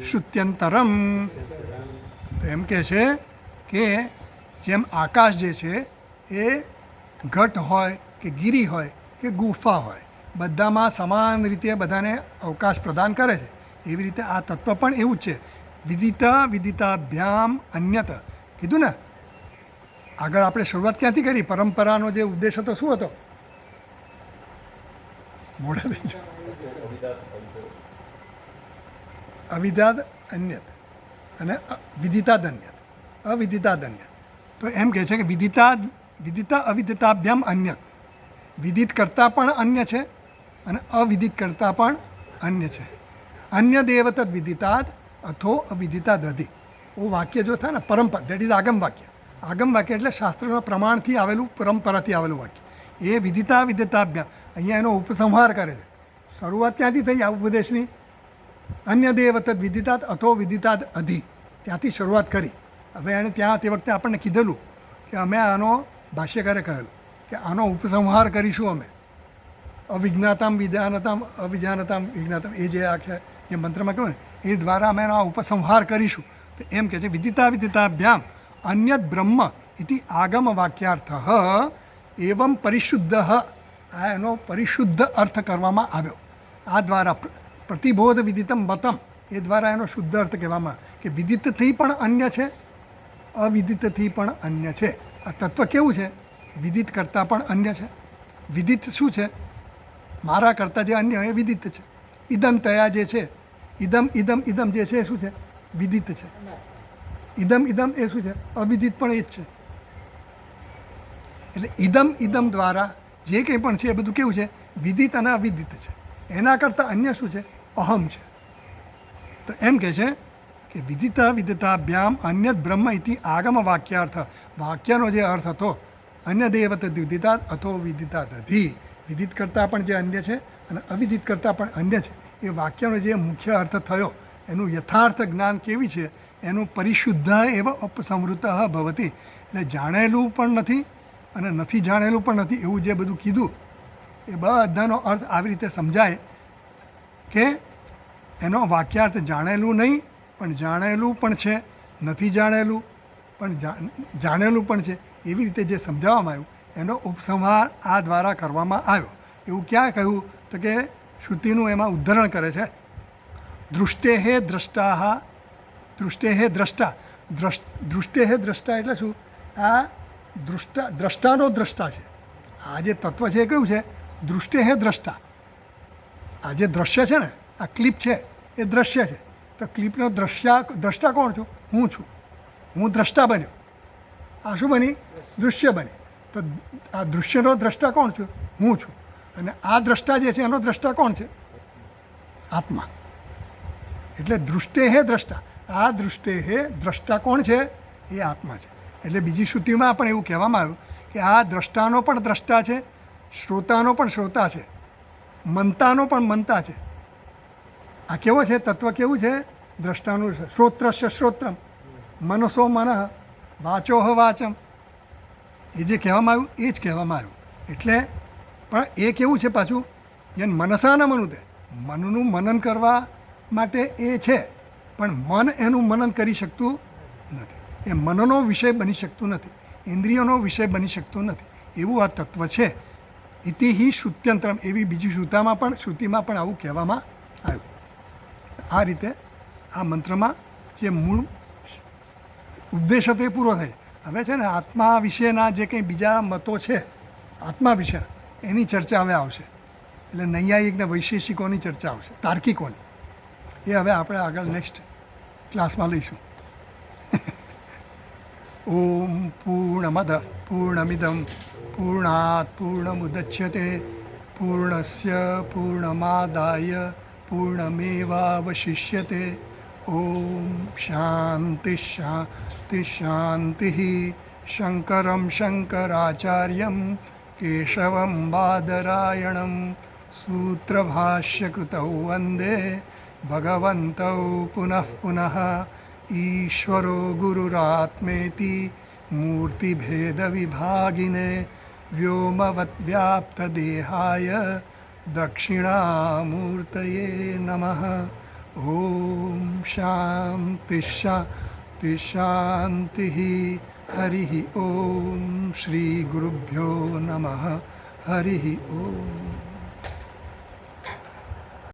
શ્રુત્યંતરમ. એમ કહે છે કે જેમ આકાશ જે છે એ ઘટ હોય કે ગિરી હોય કે ગુફા હોય, બધામાં સમાન રીતે બધાને અવકાશ પ્રદાન કરે છે. એવી રીતે આ તત્વ પણ એવું જ છે. વિદિતાભ્યામ અન્યત કીધું ને, આગળ આપણે શરૂઆત ક્યાંથી કરી? પરંપરાનો જે ઉદ્દેશ હતો શું હતો? મોઢા થઈ જાય. અવિદાદ અન્યત અને વિદિતાદ અન્યત, અવિદિતાદ અન્યત. તો એમ કહે છે કે વિદિતા અવિદિતાભ્યામ અન્યત, વિદિત કરતાં પણ અન્ય છે અને અવિદિત કરતાં પણ અન્ય છે. અન્ય દેવ તદ વિદિતાદ અથો અવિદિતાદ અધિ. એવું વાક્ય જો થાય ને પરંપરા, દેટ ઇઝ આગમ વાક્ય. આગમ વાક્ય એટલે શાસ્ત્રના પ્રમાણથી આવેલું, પરંપરાથી આવેલું વાક્ય. એ વિદિતા વિદિતાભ્યામ, અહીંયા એનો ઉપસંહાર કરે છે. શરૂઆત ક્યાંથી થઈ આ ઉપદેશની? અન્ય દેવ તદ વિદિતાદ અથો વિદિતાદ અધિ, ત્યાંથી શરૂઆત કરી. હવે એણે ત્યાં તે વખતે આપણને કીધેલું કે અમે આનો, ભાષ્યકારે કહેલું કે આનો ઉપસંહાર કરીશું અમે. અવિજ્ઞાતામ વિજ્ઞાનતામ અવિજાનતામ વિજ્ઞાતામ, એ જે આખે જે મંત્રમાં કહ્યું ને એ દ્વારા અમે એનો ઉપસંહાર કરીશું. તો એમ કહે છે વિદિતા વિદિતાભ્યામ અન્યત બ્રહ્મ ઇતિ આગમ વાક્યાર્થ એવમ પરિશુદ્ધ, આ એનો પરિશુદ્ધ અર્થ કરવામાં આવ્યો. આ દ્વારા પ્રતિબોધ વિદિતમ મતમ, એ દ્વારા એનો શુદ્ધ અર્થ કહેવામાં કે વિદિતથી પણ અન્ય છે, અવિદિતથી પણ અન્ય છે. આ તત્વ કેવું છે? વિદિત કરતાં પણ અન્ય છે. વિદિત શું છે? મારા કરતાં જે અન્ય એ વિદિત છે. ઇદમ તયા જે છે, ઇદમ ઇદમ ઇદમ જે છે એ શું છે? વિદિત છે. ઇદમ ઇદમ એ શું છે? અવિદિત પણ એ જ છે. એટલે ઇદમ ઇદમ દ્વારા જે કંઈ પણ છે એ બધું કેવું છે? વિદિત અને અવિદિત છે. એના કરતાં અન્ય શું છે? અહમ છે. તો એમ કહે છે કે વિદિતા વિદિતાભ્યામ અન્યત બ્રહ્મ ઇતિ આગમ વાક્યાર્થ, વાક્યનો જે અર્થ હતો અન્ય દેવત વિદિતાદ અથો વિદિતાદ અધિ, વિદિત કરતાં પણ જે અન્ય છે અને અવિદિત કરતાં પણ અન્ય છે, એ વાક્યનો જે મુખ્ય અર્થ થયો એનું યથાર્થ જ્ઞાન કેવી છે? એનું પરિશુદ્ધ એવ અપસમૃત ભવતી, એટલે જાણેલું પણ નથી અને નથી જાણેલું પણ નથી, એવું જે બધું કીધું એ બધાનો અર્થ આવી રીતે સમજાય કે એનો વાક્યાર્થ જાણેલું નહીં પણ જાણેલું પણ છે, નથી જાણેલું પણ જાણેલું પણ છે, એવી રીતે જે સમજાવવામાં આવ્યું એનો ઉપસંહાર આ દ્વારા કરવામાં આવ્યો. એવું ક્યાં કહ્યું? તો કે શ્રુતિનું એમાં ઉદ્ધરણ કરે છે. દૃષ્ટેહે દ્રષ્ટા, દૃષ્ટેહે દ્રષ્ટા, દૃષ્ટેહે દ્રષ્ટા એટલે શું? આ દ્રષ્ટાનો દ્રષ્ટા છે. આ જે તત્વ છે એ કયું છે? દૃષ્ટેહે દ્રષ્ટા. આ જે દ્રશ્ય છે ને, આ ક્લિપ છે એ દ્રશ્ય છે. તો ક્લિપનો દ્રષ્ટા કોણ છું? હું છું. હું દ્રષ્ટા બન્યો. આ શું બની? દૃશ્ય બની. તો આ દૃશ્યનો દ્રષ્ટા કોણ છું? હું છું. અને આ દ્રષ્ટા જે છે એનો દ્રષ્ટા કોણ છે? આત્મા. એટલે દૃષ્ટેહે દ્રષ્ટા, આ દૃષ્ટેહે દ્રષ્ટા કોણ છે? એ આત્મા છે. એટલે બીજી શ્રુતિમાં પણ એવું કહેવામાં આવ્યું કે આ દ્રષ્ટાનો પણ દ્રષ્ટા છે, શ્રોતાનો પણ શ્રોતા છે, મંતાનો પણ મંતા છે. આ કેવો છે? તત્વ કેવું છે? દ્રષ્ટાનું છે. શ્રોત્રસ્ય શ્રોત્રમ, મનસો મનઃ, વાચોહ વાચમ, એ જે કહેવામાં આવ્યું એ જ કહેવામાં આવ્યું. એટલે પણ એ કેવું છે પાછું? યન મનસા ન મનુતે, મનનું મનન કરવા માટે એ છે, પણ મન એનું મનન કરી શકતું નથી. એ મનનો વિષય બની શકતું નથી, ઇન્દ્રિયોનો વિષય બની શકતું નથી. એવું આ તત્વ છે. ઇતિ હિ શ્રુત્યંતરમ, એવી બીજી શ્રુતિમાં પણ આવું કહેવામાં આવ્યું. આ રીતે આ મંત્રમાં જે મૂળ ઉદ્દેશ હતો એ પૂરો થાય. હવે છે ને આત્મા વિશેના જે કંઈ બીજા મતો છે આત્મા વિશેના, એની ચર્ચા હવે આવશે. એટલે નૈયાયિક ને વૈશેષિકોની ચર્ચા આવશે, તાર્કિકોની. એ હવે આપણે આગળ નેક્સ્ટ ક્લાસમાં લઈશું. ઓમ પૂર્ણમદ પૂર્ણમિદમ પૂર્ણાત પૂર્ણમુદચ્યતે પૂર્ણસ્ય પૂર્ણમાદાય પૂર્ણમેવાવશિષ્યતે. ઓમ શાંતિ શાંતિ શાંતિ. શંકરમ શંકરાચાર્યમ કેશવમ બાદરાયણમ સૂત્રભાષ્યકૃતૌ વંદે ભગવन्तૌ પુનઃ પુનઃ. ઈશ્વરો ગુરુરાત્મેતિ મૂર્તિભેદવિભાગિને વ્યોમવદ્વ્યાપ્તદેહાય દક્ષિણામૂર્તયે નમઃ. ઓમ શાંતિ શાંતિ શાંતિ. હરિ ઓમ. શ્રી ગુરુભ્યો નમઃ. હરિ ઓમ.